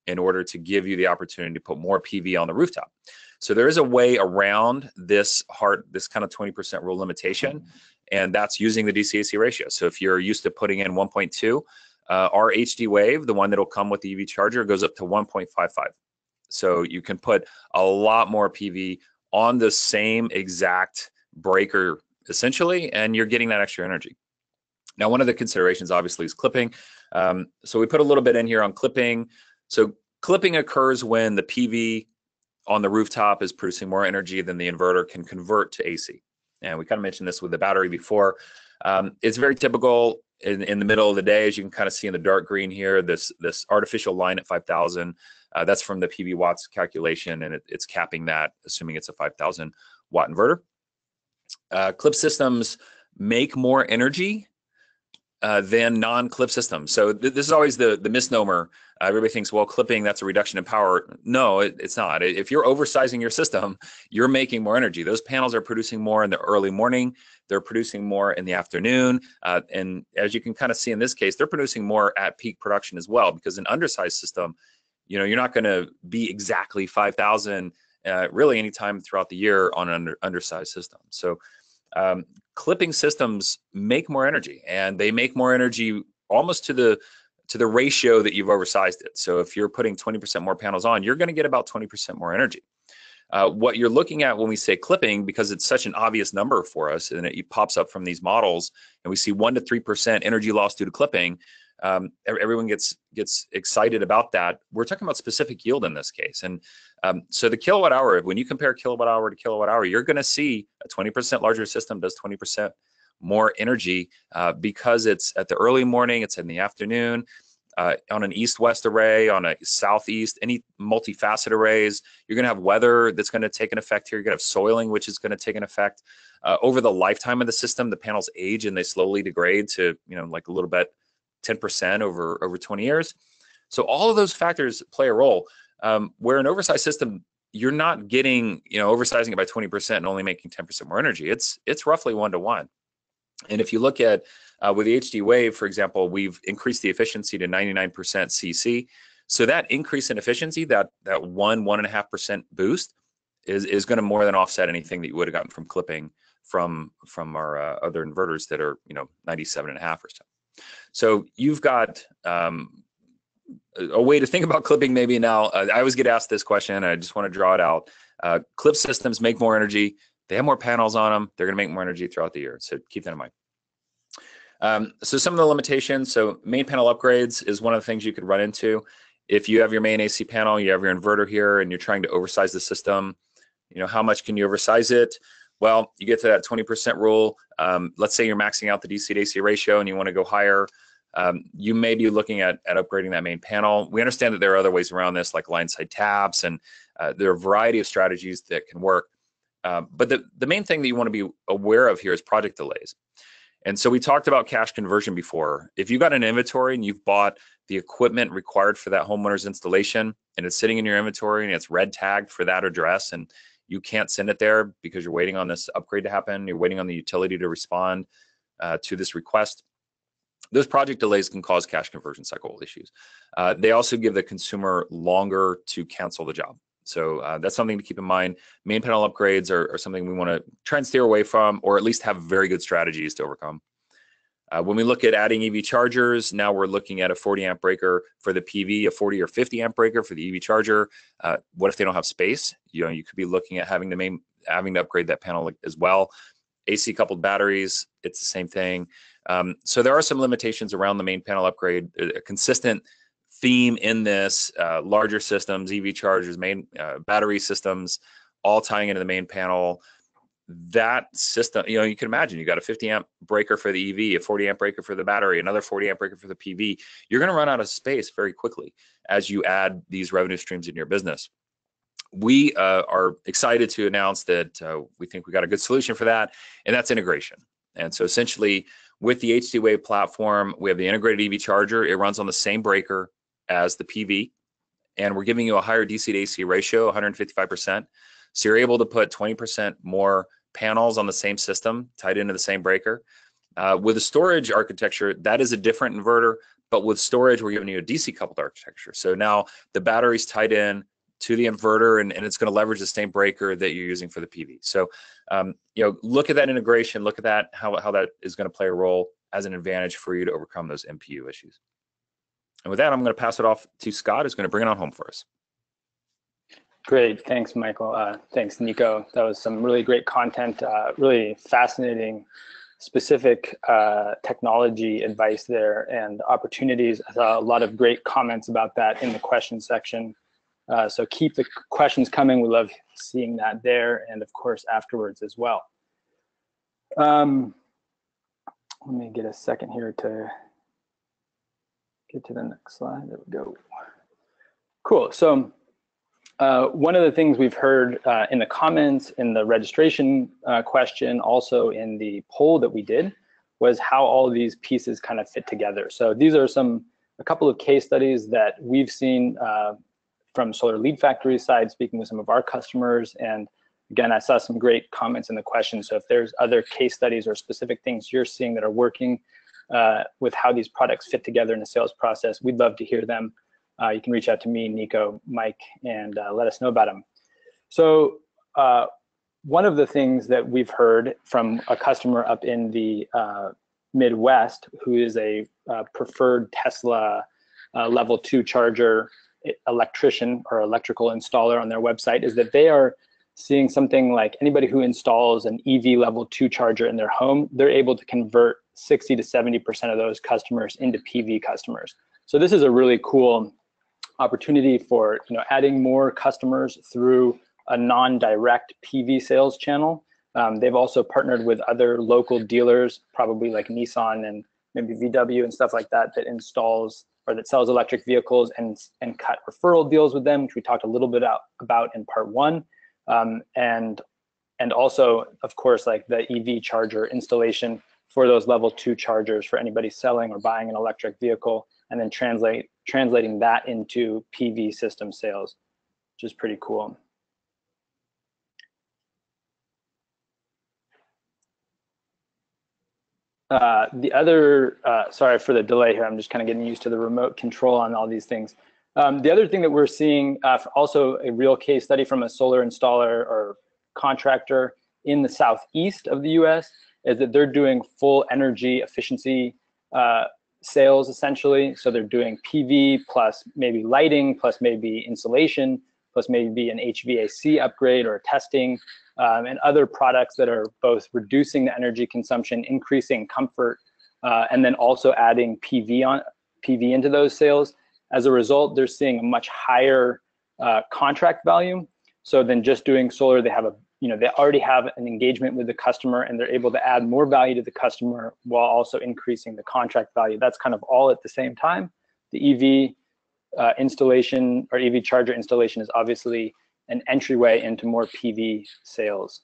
in order to give you the opportunity to put more PV on the rooftop. So there is a way around this kind of 20% rule limitation, and that's using the DC-AC ratio. So if you're used to putting in 1.2, our HD Wave, the one that'll come with the EV charger, goes up to 1.55. So you can put a lot more PV on the same exact breaker, essentially, and you're getting that extra energy. Now, one of the considerations, obviously, is clipping. So we put a little bit in here on clipping. So clipping occurs when the PV on the rooftop is producing more energy than the inverter can convert to AC. And we kind of mentioned this with the battery before. It's very typical in the middle of the day, as you can kind of see in the dark green here, this artificial line at 5,000. That's from the PV watts calculation, and it's capping that, assuming it's a 5,000 watt inverter. Clip systems make more energy than non-clip systems. So this is always the misnomer. Everybody thinks, well, clipping, that's a reduction in power. No, it's not. If you're oversizing your system, you're making more energy. Those panels are producing more in the early morning. They're producing more in the afternoon. And as you can kind of see in this case, they're producing more at peak production as well, because an undersized system, you're not going to be exactly 5,000 really anytime throughout the year on an undersized system. So clipping systems make more energy, and they make more energy almost to the ratio that you've oversized it. So if you're putting 20% more panels on, you're going to get about 20% more energy. What you're looking at when we say clipping, because it's such an obvious number for us, and it pops up from these models, and we see 1 to 3% energy loss due to clipping, everyone gets excited about that. We're talking about specific yield in this case. And so the kilowatt hour, when you compare kilowatt hour to kilowatt hour, you're going to see a 20% larger system does 20% more energy, because it's at the early morning, it's in the afternoon, on an east-west array, on a southeast, any multifaceted arrays. You're going to have weather that's going to take an effect here. You're going to have soiling, which is going to take an effect. Over the lifetime of the system, the panels age and they slowly degrade to, like a little bit, 10% over 20 years. So all of those factors play a role. Where an oversized system, you're not getting, oversizing it by 20% and only making 10% more energy. It's roughly 1-to-1. And if you look at with the HD Wave, for example, we've increased the efficiency to 99% CC. So that increase in efficiency, that 1.5% boost is going to more than offset anything that you would have gotten from clipping from our other inverters that are 97.5 or so. So you've got a way to think about clipping maybe now. I always get asked this question, and I just want to draw it out. Clip systems make more energy. They have more panels on them. They're going to make more energy throughout the year. So keep that in mind. So some of the limitations. So main panel upgrades is one of the things you could run into. If you have your main AC panel, you have your inverter here, and you're trying to oversize the system, how much can you oversize it? Well, you get to that 20% rule. Let's say you're maxing out the DC to AC ratio and you want to go higher. You may be looking at upgrading that main panel. We understand that there are other ways around this, like line side taps, and there are a variety of strategies that can work. But the main thing that you want to be aware of here is project delays. And so we talked about cash conversion before. If you've got an inventory and you've bought the equipment required for that homeowner's installation, and it's sitting in your inventory and it's red tagged for that address, and you can't send it there because you're waiting on this upgrade to happen, you're waiting on the utility to respond to this request, those project delays can cause cash conversion cycle issues. They also give the consumer longer to cancel the job. So that's something to keep in mind. Main panel upgrades are something we want to try and steer away from, or at least have very good strategies to overcome. When we look at adding EV chargers, now we're looking at a 40 amp breaker for the PV, a 40 or 50 amp breaker for the EV charger. What if they don't have space? You could be looking at having to upgrade that panel as well. AC coupled batteries, it's the same thing. So there are some limitations around the main panel upgrade. A consistent theme in this, larger systems, EV chargers, main battery systems, all tying into the main panel. That system, you can imagine you got a 50 amp breaker for the EV, a 40 amp breaker for the battery, another 40 amp breaker for the PV. You're going to run out of space very quickly as you add these revenue streams in your business. We are excited to announce that we think we got a good solution for that, and that's integration. And so essentially with the HD Wave platform, we have the integrated EV charger. It runs on the same breaker as the PV, and we're giving you a higher DC to AC ratio, 155%. So you're able to put 20% more panels on the same system tied into the same breaker. With a storage architecture, that is a different inverter, but with storage, we're giving you a DC coupled architecture. So now the battery's tied in to the inverter, and it's going to leverage the same breaker that you're using for the PV. So, look at that integration, look at that, how that is going to play a role as an advantage for you to overcome those MPU issues. And with that, I'm going to pass it off to Scott, who's going to bring it on home for us. Great, thanks, Michael. Thanks, Nico. That was some really great content, really fascinating, specific technology advice there and opportunities. I saw a lot of great comments about that in the question section. So keep the questions coming. We love seeing that there, and of course afterwards as well. Let me get a second here to get to the next slide. There we go. Cool. So one of the things we've heard in the comments, in the registration question, also in the poll that we did, was how all of these pieces kind of fit together. So these are a couple of case studies that we've seen from Solar Lead Factory side, speaking with some of our customers. And again, I saw some great comments in the question. So if there's other case studies or specific things you're seeing that are working with how these products fit together in the sales process, we'd love to hear them. You can reach out to me, Nico, Mike, and let us know about them. So one of the things that we've heard from a customer up in the Midwest, who is a preferred Tesla level 2 charger electrician or electrical installer on their website, is that they are seeing something like anybody who installs an EV level 2 charger in their home, they're able to convert 60 to 70% of those customers into PV customers. So this is a really cool opportunity for adding more customers through a non-direct PV sales channel. They've also partnered with other local dealers, probably like Nissan and maybe VW and stuff like that, that installs or that sells electric vehicles, and cut referral deals with them, which we talked a little bit about in part 1. And also, of course, like the EV charger installation for those level 2 chargers for anybody selling or buying an electric vehicle, and then translating that into PV system sales, which is pretty cool. The other, sorry for the delay here, I'm just kind of getting used to the remote control on all these things. The other thing that we're seeing, also a real case study from a solar installer or contractor in the southeast of the US, is that they're doing full energy efficiency sales essentially. So they're doing PV plus maybe lighting, plus maybe insulation, plus maybe an HVAC upgrade or testing, and other products that are both reducing the energy consumption, increasing comfort, and then also adding PV into those sales. As a result, they're seeing a much higher contract value. So than just doing solar, they have they already have an engagement with the customer, and they're able to add more value to the customer while also increasing the contract value. That's kind of all at the same time. The EV installation or EV charger installation is obviously an entryway into more PV sales.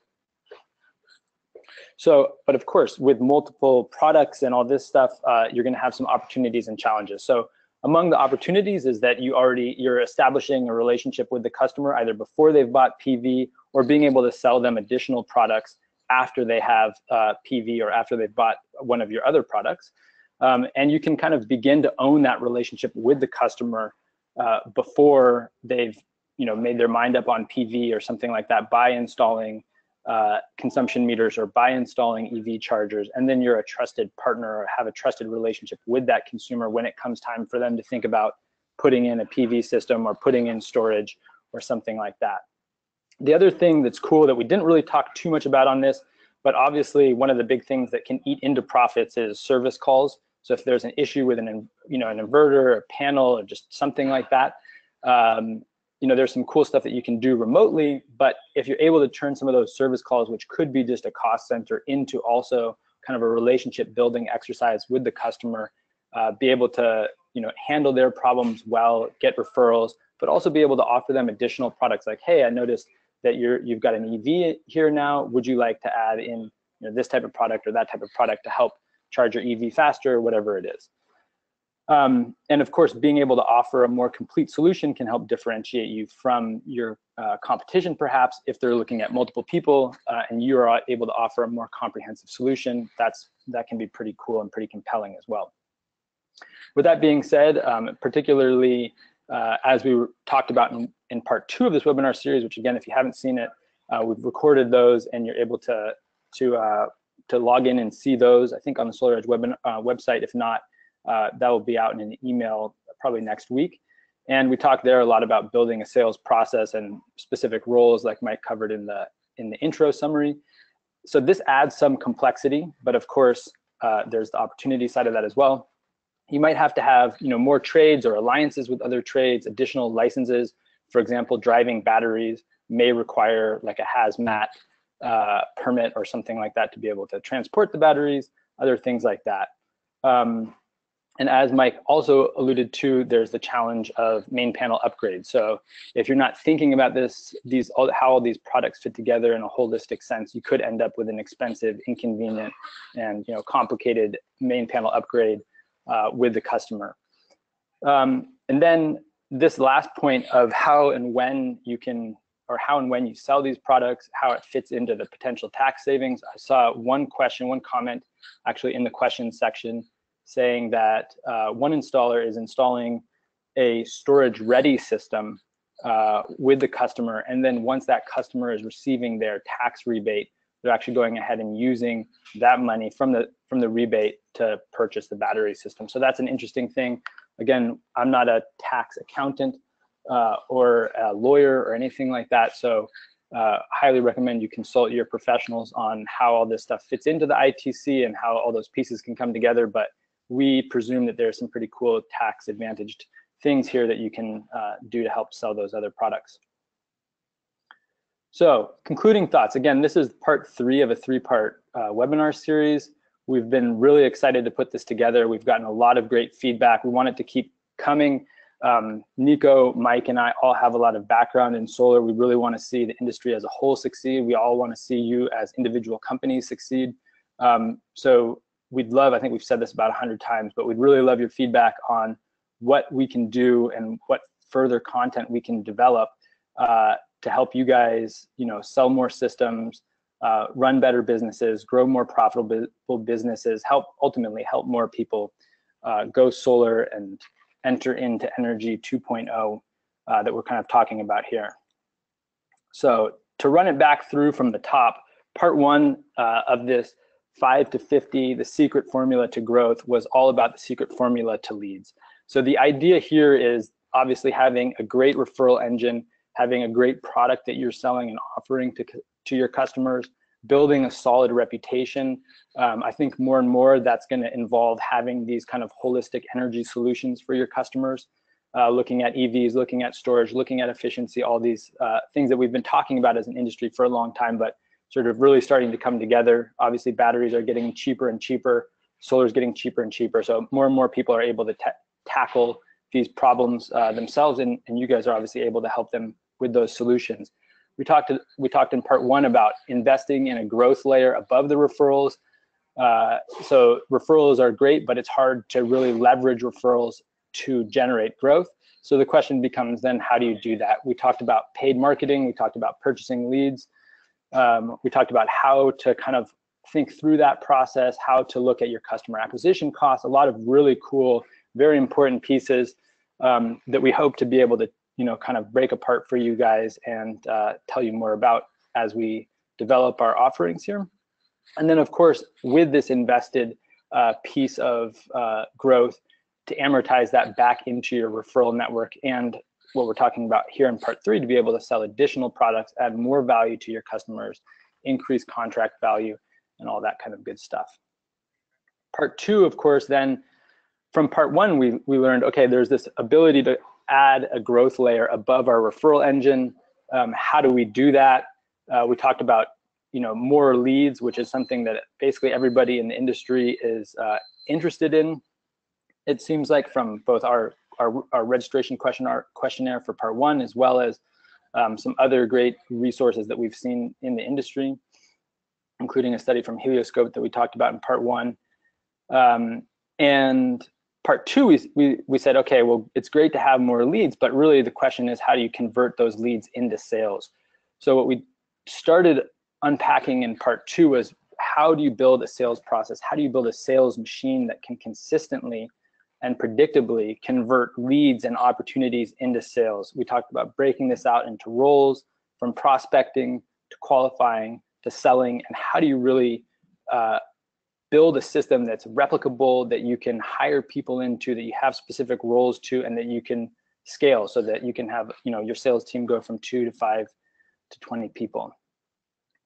So, but of course, with multiple products and all this stuff, you're going to have some opportunities and challenges. So among the opportunities is that you're establishing a relationship with the customer either before they've bought PV, or being able to sell them additional products after they have PV or after they've bought one of your other products. And you can kind of begin to own that relationship with the customer before they've made their mind up on PV or something like that, by installing consumption meters or by installing EV chargers. And then you're a trusted partner or have a trusted relationship with that consumer when it comes time for them to think about putting in a PV system or putting in storage or something like that. The other thing that's cool that we didn't really talk too much about on this, but obviously one of the big things that can eat into profits is service calls. So if there's an issue with an inverter, a panel, or just something like that, there's some cool stuff that you can do remotely. But if you're able to turn some of those service calls, which could be just a cost center, into also kind of a relationship building exercise with the customer, be able to handle their problems well, get referrals, but also be able to offer them additional products like, hey, I noticed that you've got an EV here now. Would you like to add in this type of product or that type of product to help charge your EV faster, whatever it is. And of course, being able to offer a more complete solution can help differentiate you from your competition, perhaps, if they're looking at multiple people and you are able to offer a more comprehensive solution. That can be pretty cool and pretty compelling as well. With that being said, particularly as we talked about in part 2 of this webinar series, which again, if you haven't seen it, we've recorded those and you're able to log in and see those, I think, on the SolarEdge website. If not, that will be out in an email probably next week. And we talked there a lot about building a sales process and specific roles, like Mike covered in the intro summary. So this adds some complexity, but of course, there's the opportunity side of that as well. You might have to have more trades or alliances with other trades, additional licenses. For example, driving batteries may require like a hazmat permit or something like that to be able to transport the batteries, other things like that. And as Mike also alluded to, there's the challenge of main panel upgrades. So if you're not thinking about how all these products fit together in a holistic sense, you could end up with an expensive, inconvenient, and complicated main panel upgrade with the customer. And then this last point of how and when you sell these products, how it fits into the potential tax savings. I saw one comment actually in the question section saying that one installer is installing a storage ready system with the customer, and then once that customer is receiving their tax rebate, they're actually going ahead and using that money from the rebate to purchase the battery system. So that's an interesting thing. Again, I'm not a tax accountant or a lawyer or anything like that, so highly recommend you consult your professionals on how all this stuff fits into the ITC and how all those pieces can come together. But we presume that there's some pretty cool tax advantaged things here that you can do to help sell those other products. So concluding thoughts, again, this is part 3 of a 3-part webinar series. We've been really excited to put this together. We've gotten a lot of great feedback. We want it to keep coming. Nico, Mike, and I all have a lot of background in solar. We really want to see the industry as a whole succeed. We all want to see you as individual companies succeed. So we'd love, I think we've said this about 100 times, but we'd really love your feedback on what we can do and what further content we can develop to help you guys, sell more systems, run better businesses, grow more profitable businesses, ultimately help more people go solar and enter into Energy 2.0 that we're kind of talking about here. So to run it back through from the top, part 1 of this 5 to 50, the secret formula to growth, was all about the secret formula to leads. So the idea here is obviously having a great referral engine, having a great product that you're selling and offering to your customers, building a solid reputation. I think more and more that's going to involve having these kind of holistic energy solutions for your customers, looking at EVs, looking at storage, looking at efficiency, all these things that we've been talking about as an industry for a long time, but sort of really starting to come together. Obviously, batteries are getting cheaper and cheaper. Solar is getting cheaper and cheaper. So more and more people are able to tackle these problems themselves, and you guys are obviously able to help them with those solutions. We talked in part 1 about investing in a growth layer above the referrals. So referrals are great, but it's hard to really leverage referrals to generate growth. So the question becomes then, how do you do that? We talked about paid marketing. We talked about purchasing leads. We talked about how to kind of think through that process, how to look at your customer acquisition costs, a lot of really cool, very important pieces that we hope to be able to kind of break apart for you guys and tell you more about as we develop our offerings here. And then, of course, with this invested piece of growth, to amortize that back into your referral network, and what we're talking about here in part 3, to be able to sell additional products, add more value to your customers, increase contract value, and all that kind of good stuff. Part 2, of course, then from part 1, we learned, okay, there's this ability to add a growth layer above our referral engine. How do we do that? We talked about more leads, which is something that basically everybody in the industry is interested in. It seems like from both our registration questionnaire for part 1, as well as some other great resources that we've seen in the industry, including a study from Helioscope that we talked about in part 1. And part two, we said, okay, well, it's great to have more leads, but really the question is, how do you convert those leads into sales? So what we started unpacking in part two was, how do you build a sales process? How do you build a sales machine that can consistently and predictably convert leads and opportunities into sales? We talked about breaking this out into roles, from prospecting to qualifying to selling, and how do you really build a system that's replicable, that you can hire people into, that you have specific roles to, and that you can scale so that you can have, you know, your sales team go from 2 to 5 to 20 people,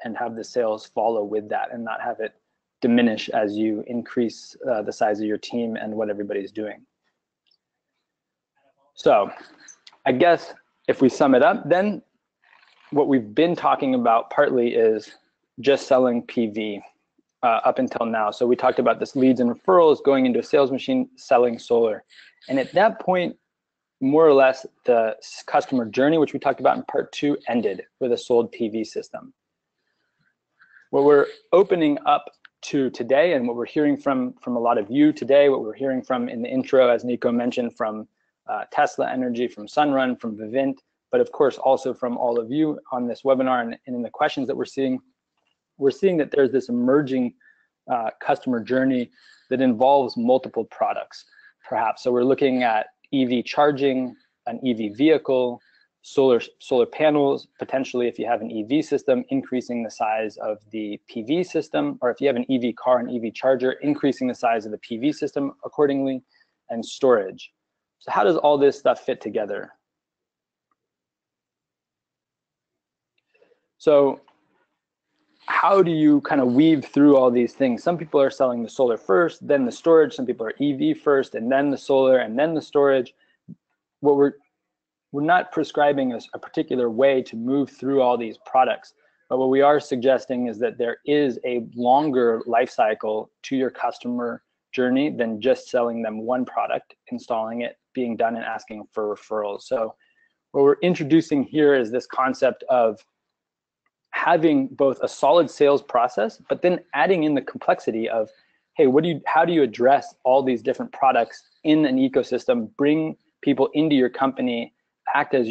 and have the sales follow with that and not have it diminish as you increase the size of your team and what everybody's doing. So I guess if we sum it up, then what we've been talking about partly is just selling PV up until now. So we talked about this leads and referrals, going into a sales machine, selling solar. And at that point, more or less, the customer journey, which we talked about in part two, ended with a sold PV system. What we're opening up to today, and what we're hearing from a lot of you today, what we're hearing from in the intro, as Nico mentioned, from Tesla Energy, from Sunrun, from Vivint, but of course also from all of you on this webinar and in the questions that we're seeing that there's this emerging customer journey that involves multiple products, perhaps. So we're looking at EV charging, an EV vehicle, solar panels, potentially if you have an EV system, increasing the size of the PV system, or if you have an EV car and EV charger, increasing the size of the PV system accordingly, and storage. So how does all this stuff fit together? So how do you kind of weave through all these things? Some people are selling the solar first, then the storage. Some people are EV first, and then the solar, and then the storage. What we're not prescribing a particular way to move through all these products, but what we are suggesting is that there is a longer life cycle to your customer journey than just selling them one product, installing it, being done, and asking for referrals. So what we're introducing here is this concept of having both a solid sales process, but then adding in the complexity of, hey, how do you address all these different products in an ecosystem, bring people into your company, act as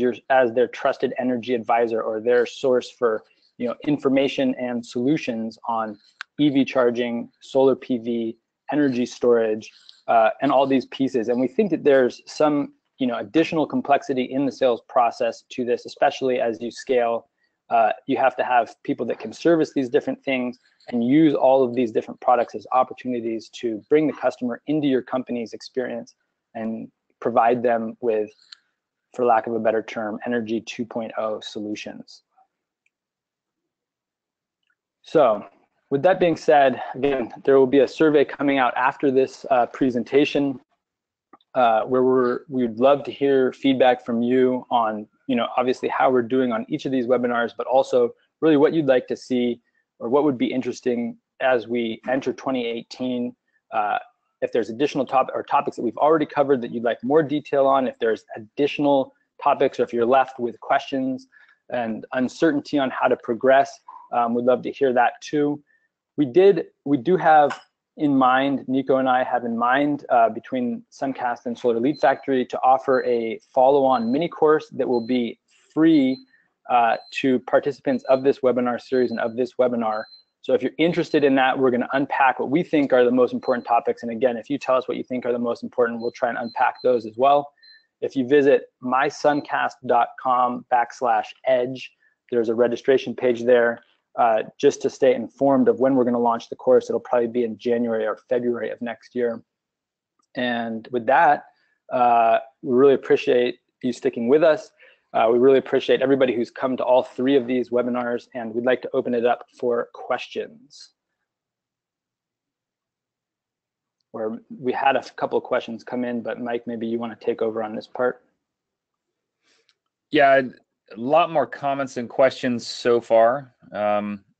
their trusted energy advisor or their source for, you know, information and solutions on EV charging, solar PV, energy storage, and all these pieces. And we think that there's some, you know, additional complexity in the sales process to this, especially as you scale. You have to have people that can service these different things and use all of these different products as opportunities to bring the customer into your company's experience and provide them with, for lack of a better term, Energy 2.0 solutions. So with that being said, again, there will be a survey coming out after this presentation where we'd love to hear feedback from you on, you know, obviously how we're doing on each of these webinars, but also really what you'd like to see or what would be interesting as we enter 2018. If there's additional topics that we've already covered that you'd like more detail on, if there's additional topics, or if you're left with questions and uncertainty on how to progress, we'd love to hear that too. We do have in mind, Nico and I have in mind, between Suncast and Solar Lead Factory, to offer a follow-on mini course that will be free to participants of this webinar series and of this webinar. So if you're interested in that, we're going to unpack what we think are the most important topics. And again, if you tell us what you think are the most important, we'll try and unpack those as well. If you visit mysuncast.com/edge, there's a registration page there. Just to stay informed of when we're going to launch the course. It'll probably be in January or February of next year. And with that, we really appreciate you sticking with us. We really appreciate everybody who's come to all three of these webinars, and we'd like to open it up for questions. Or we had a couple of questions come in, but Mike, maybe you want to take over on this part. Yeah, a lot more comments and questions so far.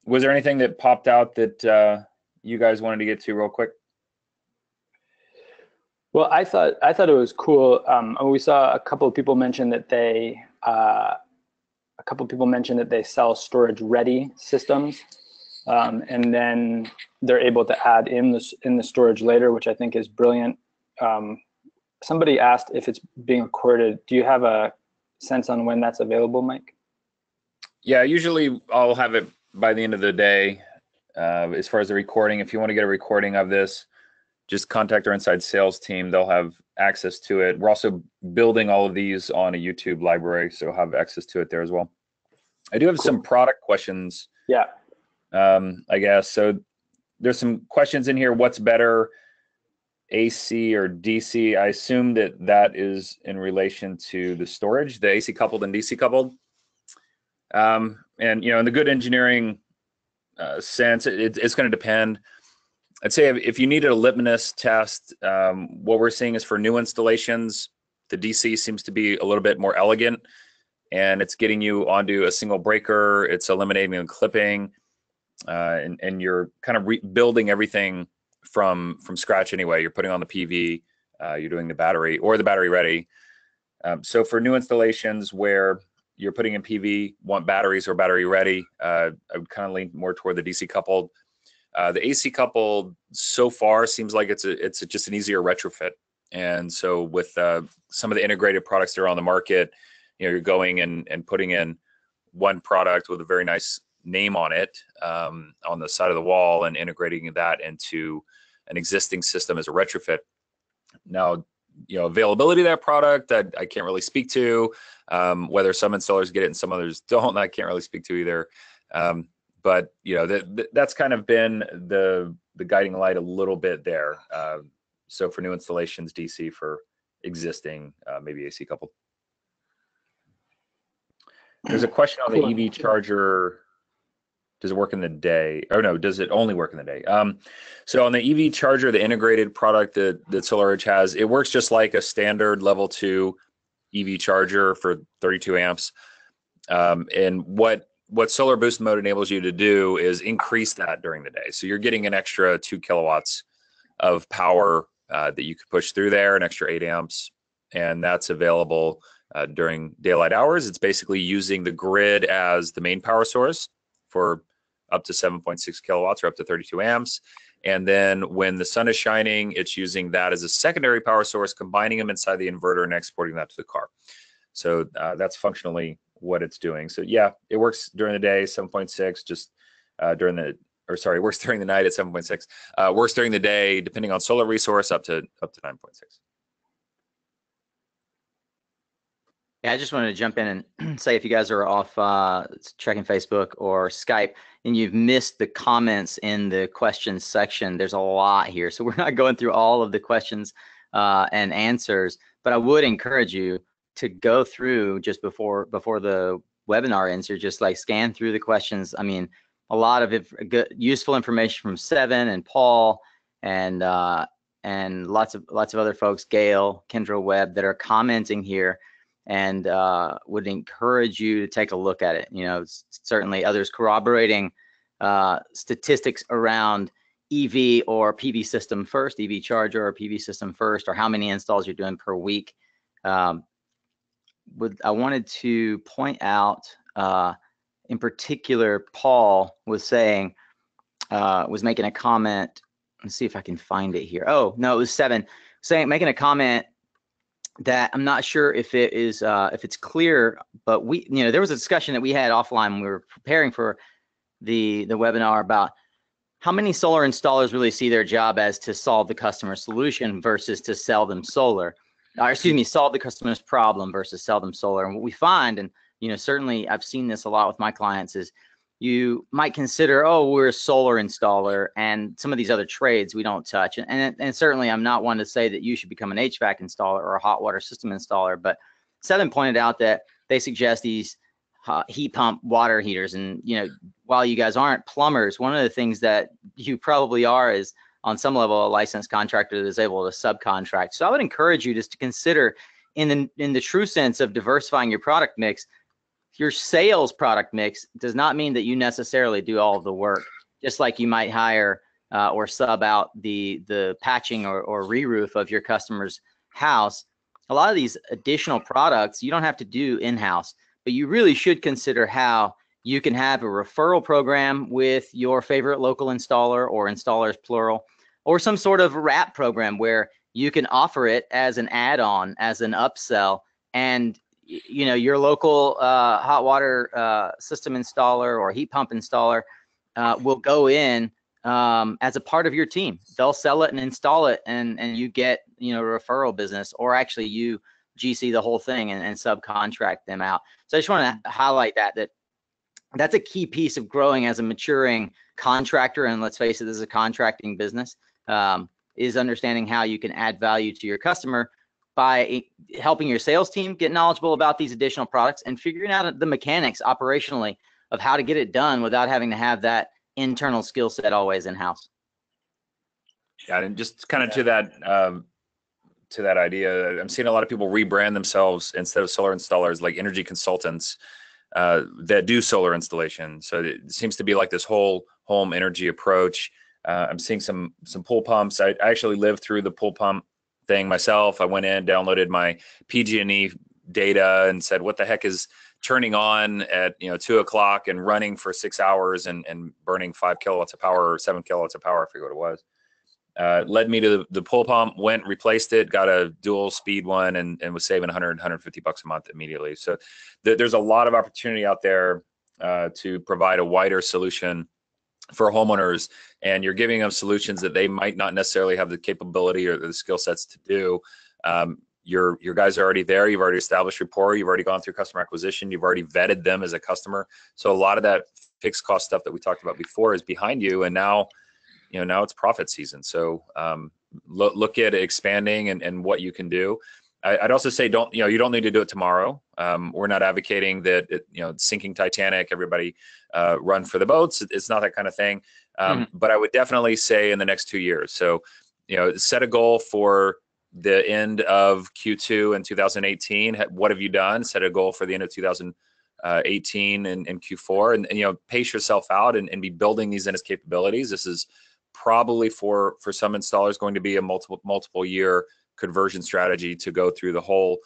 Was there anything that popped out that you guys wanted to get to real quick? Well, I thought it was cool. We saw a couple of people mention that they sell storage-ready systems, and then they're able to add in the storage later, which I think is brilliant. somebody asked if it's being recorded. Do you have a sense on when that's available, Mike? Yeah, usually I'll have it by the end of the day. As far as the recording, if you want to get a recording of this, just contact our inside sales team. They'll have access to it. We're also building all of these on a YouTube library, so have access to it there as well. I do have some product questions. Yeah. I guess. So there's some questions in here. What's better, AC or DC? I assume that is in relation to the storage, the AC coupled and DC coupled. And, in the good engineering sense, it's going to depend. I'd say if you needed a litmus test, what we're seeing is for new installations, the DC seems to be a little bit more elegant, and it's getting you onto a single breaker. It's eliminating the clipping, and you're kind of rebuilding everything from scratch anyway. You're putting on the PV, you're doing the battery or the battery ready. So for new installations where you're putting in PV, want batteries or battery ready, I would kind of lean more toward the DC coupled. The AC coupled so far seems like it's just an easier retrofit. And so with some of the integrated products that are on the market, you're going and putting in one product with a very nice name on it on the side of the wall and integrating that into an existing system as a retrofit. Now, availability of that product, that I can't really speak to. Whether some installers get it and some others don't, I can't really speak to either. But that's kind of been the guiding light a little bit there. So for new installations, DC; for existing, maybe AC coupled. There's a question on the EV charger. Does it work in the day? Or no, does it only work in the day? So on the EV charger, the integrated product that SolarEdge has, it works just like a standard level 2 EV charger for 32 amps. And what Solar Boost Mode enables you to do is increase that during the day. So you're getting an extra 2 kilowatts of power that you could push through there, an extra 8 amps, and that's available during daylight hours. It's basically using the grid as the main power source for up to 7.6 kilowatts or up to 32 amps. And then when the sun is shining, it's using that as a secondary power source, combining them inside the inverter and exporting that to the car. So that's functionally what it's doing. So yeah, it works during the day, 7.6, just it works during the night at 7.6. Works during the day, depending on solar resource, up to 9.6. Yeah, I just wanted to jump in and say if you guys are off checking Facebook or Skype and you've missed the comments in the questions section, there's a lot here. So we're not going through all of the questions and answers, but I would encourage you to go through just before the webinar ends, just like scan through the questions. I mean, a lot of good, useful information from Seven and Paul and lots of other folks, Gail, Kendra Webb, that are commenting here. And would encourage you to take a look at it. Certainly others corroborating statistics around EV or PV system first, EV charger or PV system first, or how many installs you're doing per week. I wanted to point out, in particular, Paul was making a comment. Let's see if I can find it here. Oh, no, it was Seven making a comment that I'm not sure if it's clear, but there was a discussion that we had offline when we were preparing for the webinar about how many solar installers really see their job as to solve the customer's solution versus to sell them solar, or solve the customer's problem versus sell them solar. And what we find, and certainly I've seen this a lot with my clients, is you might consider, oh, we're a solar installer and some of these other trades we don't touch. And certainly I'm not one to say that you should become an HVAC installer or a hot water system installer, but Seven pointed out that they suggest these heat pump water heaters. And, while you guys aren't plumbers, one of the things that you probably are is on some level a licensed contractor that is able to subcontract. So I would encourage you just to consider in the true sense of diversifying your product mix. Your sales product mix does not mean that you necessarily do all of the work, just like you might hire or sub out the patching or re-roof of your customer's house. A lot of these additional products you don't have to do in-house, but you really should consider how you can have a referral program with your favorite local installer or installers plural, or some sort of wrap program where you can offer it as an add-on, as an upsell, and your local hot water system installer or heat pump installer will go in as a part of your team. They'll sell it and install it, and you get referral business, or actually you GC the whole thing and subcontract them out. So I just want to highlight that's a key piece of growing as a maturing contractor, and let's face it, this is a contracting business, is understanding how you can add value to your customer by helping your sales team get knowledgeable about these additional products and figuring out the mechanics operationally of how to get it done without having to have that internal skill set always in-house. Yeah, and just kind of to that idea, I'm seeing a lot of people rebrand themselves instead of solar installers, like energy consultants that do solar installation. So it seems to be like this whole home energy approach. I'm seeing some pool pumps. I actually lived through the pool pump thing myself. I went in, downloaded my PG&E data, and said, "What the heck is turning on at 2 o'clock and running for 6 hours and burning 5 kilowatts of power or 7 kilowatts of power?" I forget what it was. Led me to the pool pump, went, replaced it, got a dual speed one, and was saving $150 a month immediately. So there's a lot of opportunity out there to provide a wider solution for homeowners, and you're giving them solutions that they might not necessarily have the capability or the skill sets to do. Your guys are already there. You've already established rapport. You've already gone through customer acquisition. You've already vetted them as a customer. So a lot of that fixed cost stuff that we talked about before is behind you, and now it's profit season. So look at expanding and what you can do. I'd also say you don't need to do it tomorrow. We're not advocating that sinking Titanic, everybody run for the boats. It's not that kind of thing. But I would definitely say in the next 2 years. So set a goal for the end of Q2 in 2018. What have you done? Set a goal for the end of 2018 and Q4, and pace yourself out and be building these in as capabilities. This is probably for some installers going to be a multiple year conversion strategy to go through the whole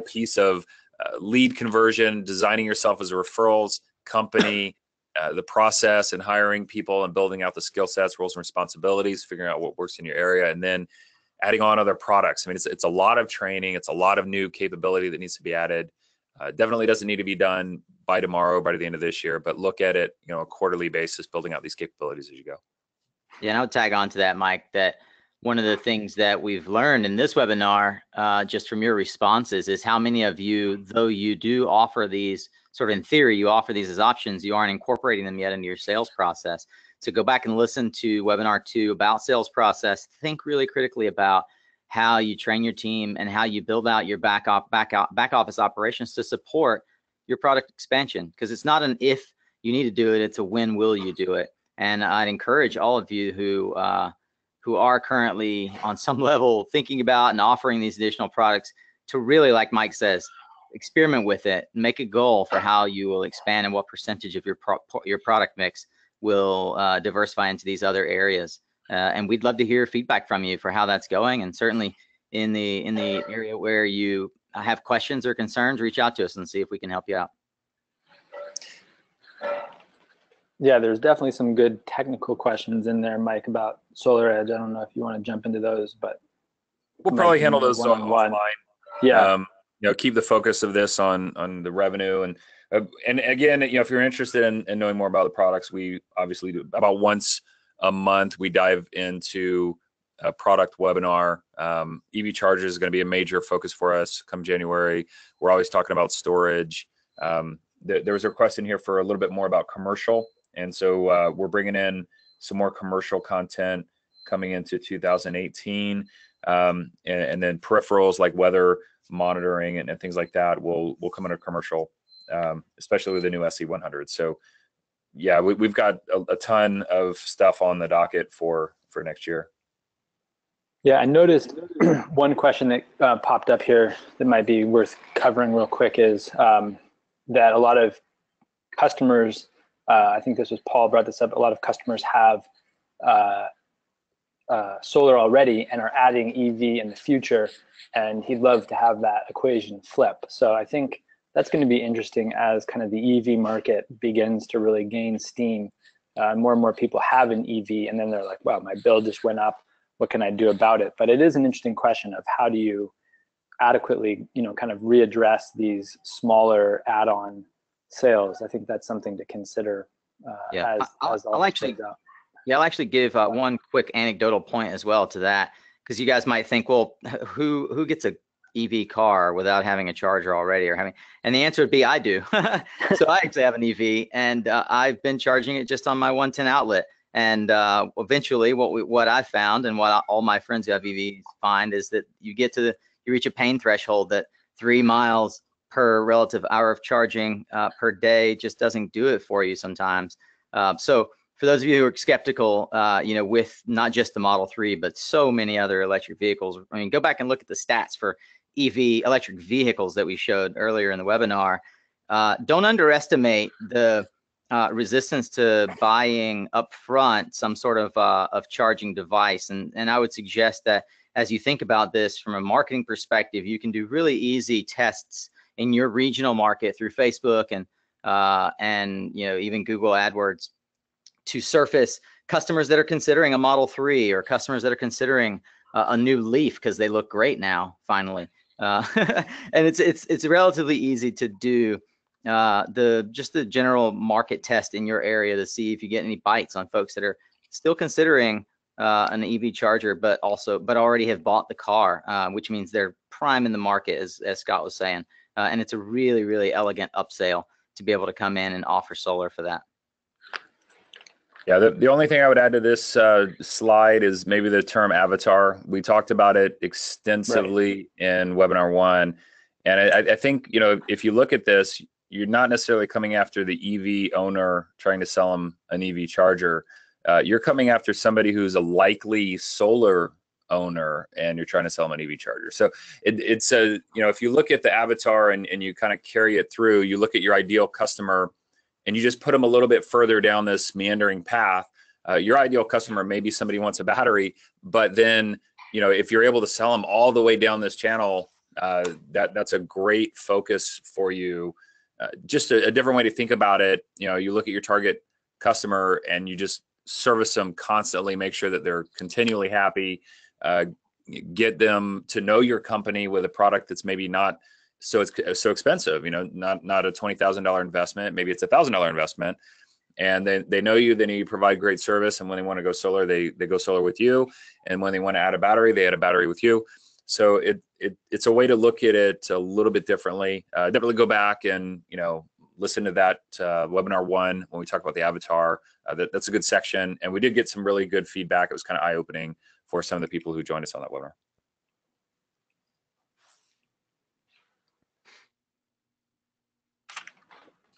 piece of lead conversion, designing yourself as a referrals company, the process and hiring people and building out the skill sets, roles and responsibilities, figuring out what works in your area, and then adding on other products. I mean, it's a lot of training. It's a lot of new capability that needs to be added. Definitely doesn't need to be done by tomorrow, by the end of this year, but look at it, a quarterly basis, building out these capabilities as you go. Yeah, and I'll tag on to that, Mike, that one of the things that we've learned in this webinar, just from your responses, is how many of you, though you do offer these, sort of in theory, you offer these as options, you aren't incorporating them yet into your sales process. So go back and listen to webinar 2 about sales process. Think really critically about how you train your team and how you build out your back office operations to support your product expansion, because it's not an if you need to do it, it's a when will you do it. And I'd encourage all of you who are currently on some level thinking about and offering these additional products to really, like Mike says, experiment with it, make a goal for how you will expand and what percentage of your product mix will diversify into these other areas. And we'd love to hear feedback from you for how that's going. And certainly in the area where you have questions or concerns, reach out to us and see if we can help you out. Yeah, there's definitely some good technical questions in there, Mike, about SolarEdge. I don't know if you want to jump into those, but we'll probably handle those offline. Yeah. Keep the focus of this on the revenue, and again, if you're interested in knowing more about the products, we obviously do about once a month. We dive into a product webinar. EV chargers is going to be a major focus for us come January. We're always talking about storage. There was a request in here for a little bit more about commercial, and so we're bringing in some more commercial content coming into 2018, and then peripherals like weather monitoring and things like that will come under commercial, especially with the new SE100. So yeah, we've got a ton of stuff on the docket for next year. Yeah, I noticed one question that popped up here that might be worth covering real quick is that a lot of customers, I think this was Paul brought this up, a lot of customers have solar already and are adding EV in the future, and he'd love to have that equation flip. So I think that's going to be interesting as kind of the EV market begins to really gain steam. More and more people have an EV, and then they're like, wow, my bill just went up. what can I do about it? But it is an interesting question of how do you adequately, kind of readdress these smaller add-on sales. I think that's something to consider as all this plays out. Yeah, I'll actually give one quick anecdotal point as well to that, because you guys might think, well, who gets a EV car without having a charger already and the answer would be I do. So I actually have an EV, and I've been charging it just on my 110 outlet. And eventually what I found, and what all my friends who have EVs find, is that you reach a pain threshold that 3 miles per relative hour of charging per day just doesn't do it for you sometimes. So for those of you who are skeptical, with not just the Model 3, but so many other electric vehicles, I mean, go back and look at the stats for EV electric vehicles that we showed earlier in the webinar. Don't underestimate the resistance to buying upfront some sort of charging device. And I would suggest that as you think about this from a marketing perspective, you can do really easy tests in your regional market through Facebook and even Google AdWords to surface customers that are considering a Model 3 or customers that are considering a new Leaf because they look great now, finally. And it's relatively easy to do the general market test in your area to see if you get any bites on folks that are still considering an EV charger, but already have bought the car, which means they're prime in the market, as Scott was saying. And it's a really, really elegant upsell to be able to come in and offer solar for that. Yeah, the only thing I would add to this slide is maybe the term avatar. We talked about it extensively in webinar 1. And I think, if you look at this, you're not necessarily coming after the EV owner trying to sell them an EV charger. You're coming after somebody who's a likely solar owner and you're trying to sell them an EV charger. So it's if you look at the avatar and you kind of carry it through, you look at your ideal customer and you just put them a little bit further down this meandering path. Your ideal customer, maybe somebody wants a battery, but then, if you're able to sell them all the way down this channel, that's a great focus for you. Just a different way to think about it. You look at your target customer and you just service them constantly, make sure that they're continually happy, get them to know your company with a product that's maybe not so expensive, not a $20,000 investment, maybe it's $1,000 investment, and they know you, they know you provide great service, and when they want to go solar, they go solar with you, and when they want to add a battery, they add a battery with you. So it's a way to look at it a little bit differently. Definitely go back and listen to that webinar 1 when we talk about the avatar. That's a good section, and we did get some really good feedback. It was kind of eye-opening for some of the people who joined us on that webinar.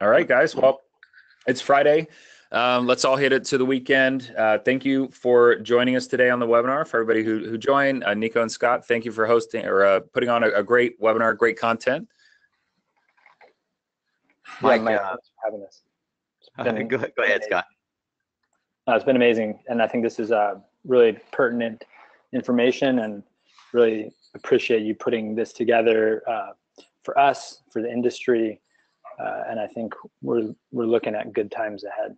All right, guys. Well, it's Friday. Let's all hit it to the weekend. Thank you for joining us today on the webinar. For everybody who joined, Nico and Scott, thank you for hosting or putting on a great webinar, great content. Mike, thanks for having us. Go ahead, Scott. It's been amazing, and I think this is really pertinent information, and really appreciate you putting this together for us, for the industry, and I think we're looking at good times ahead.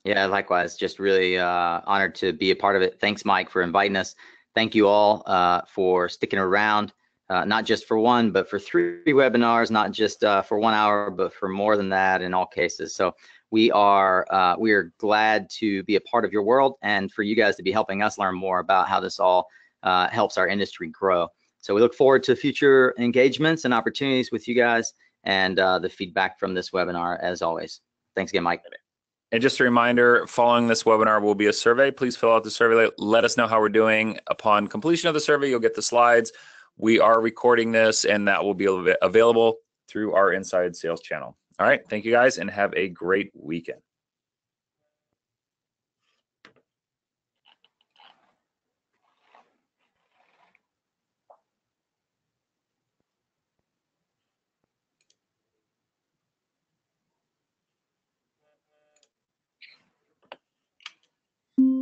Yeah, likewise. Just really honored to be a part of it. Thanks, Mike, for inviting us. Thank you all for sticking around, not just for 1, but for 3 webinars, not just for 1 hour, but for more than that in all cases. So we are glad to be a part of your world and for you guys to be helping us learn more about how this all helps our industry grow. So we look forward to future engagements and opportunities with you guys and the feedback from this webinar as always. Thanks again, Mike. And just a reminder, following this webinar will be a survey. Please fill out the survey. Let us know how we're doing. Upon completion of the survey, you'll get the slides. We are recording this, and that will be available through our Inside Sales channel. All right. Thank you, guys, and have a great weekend.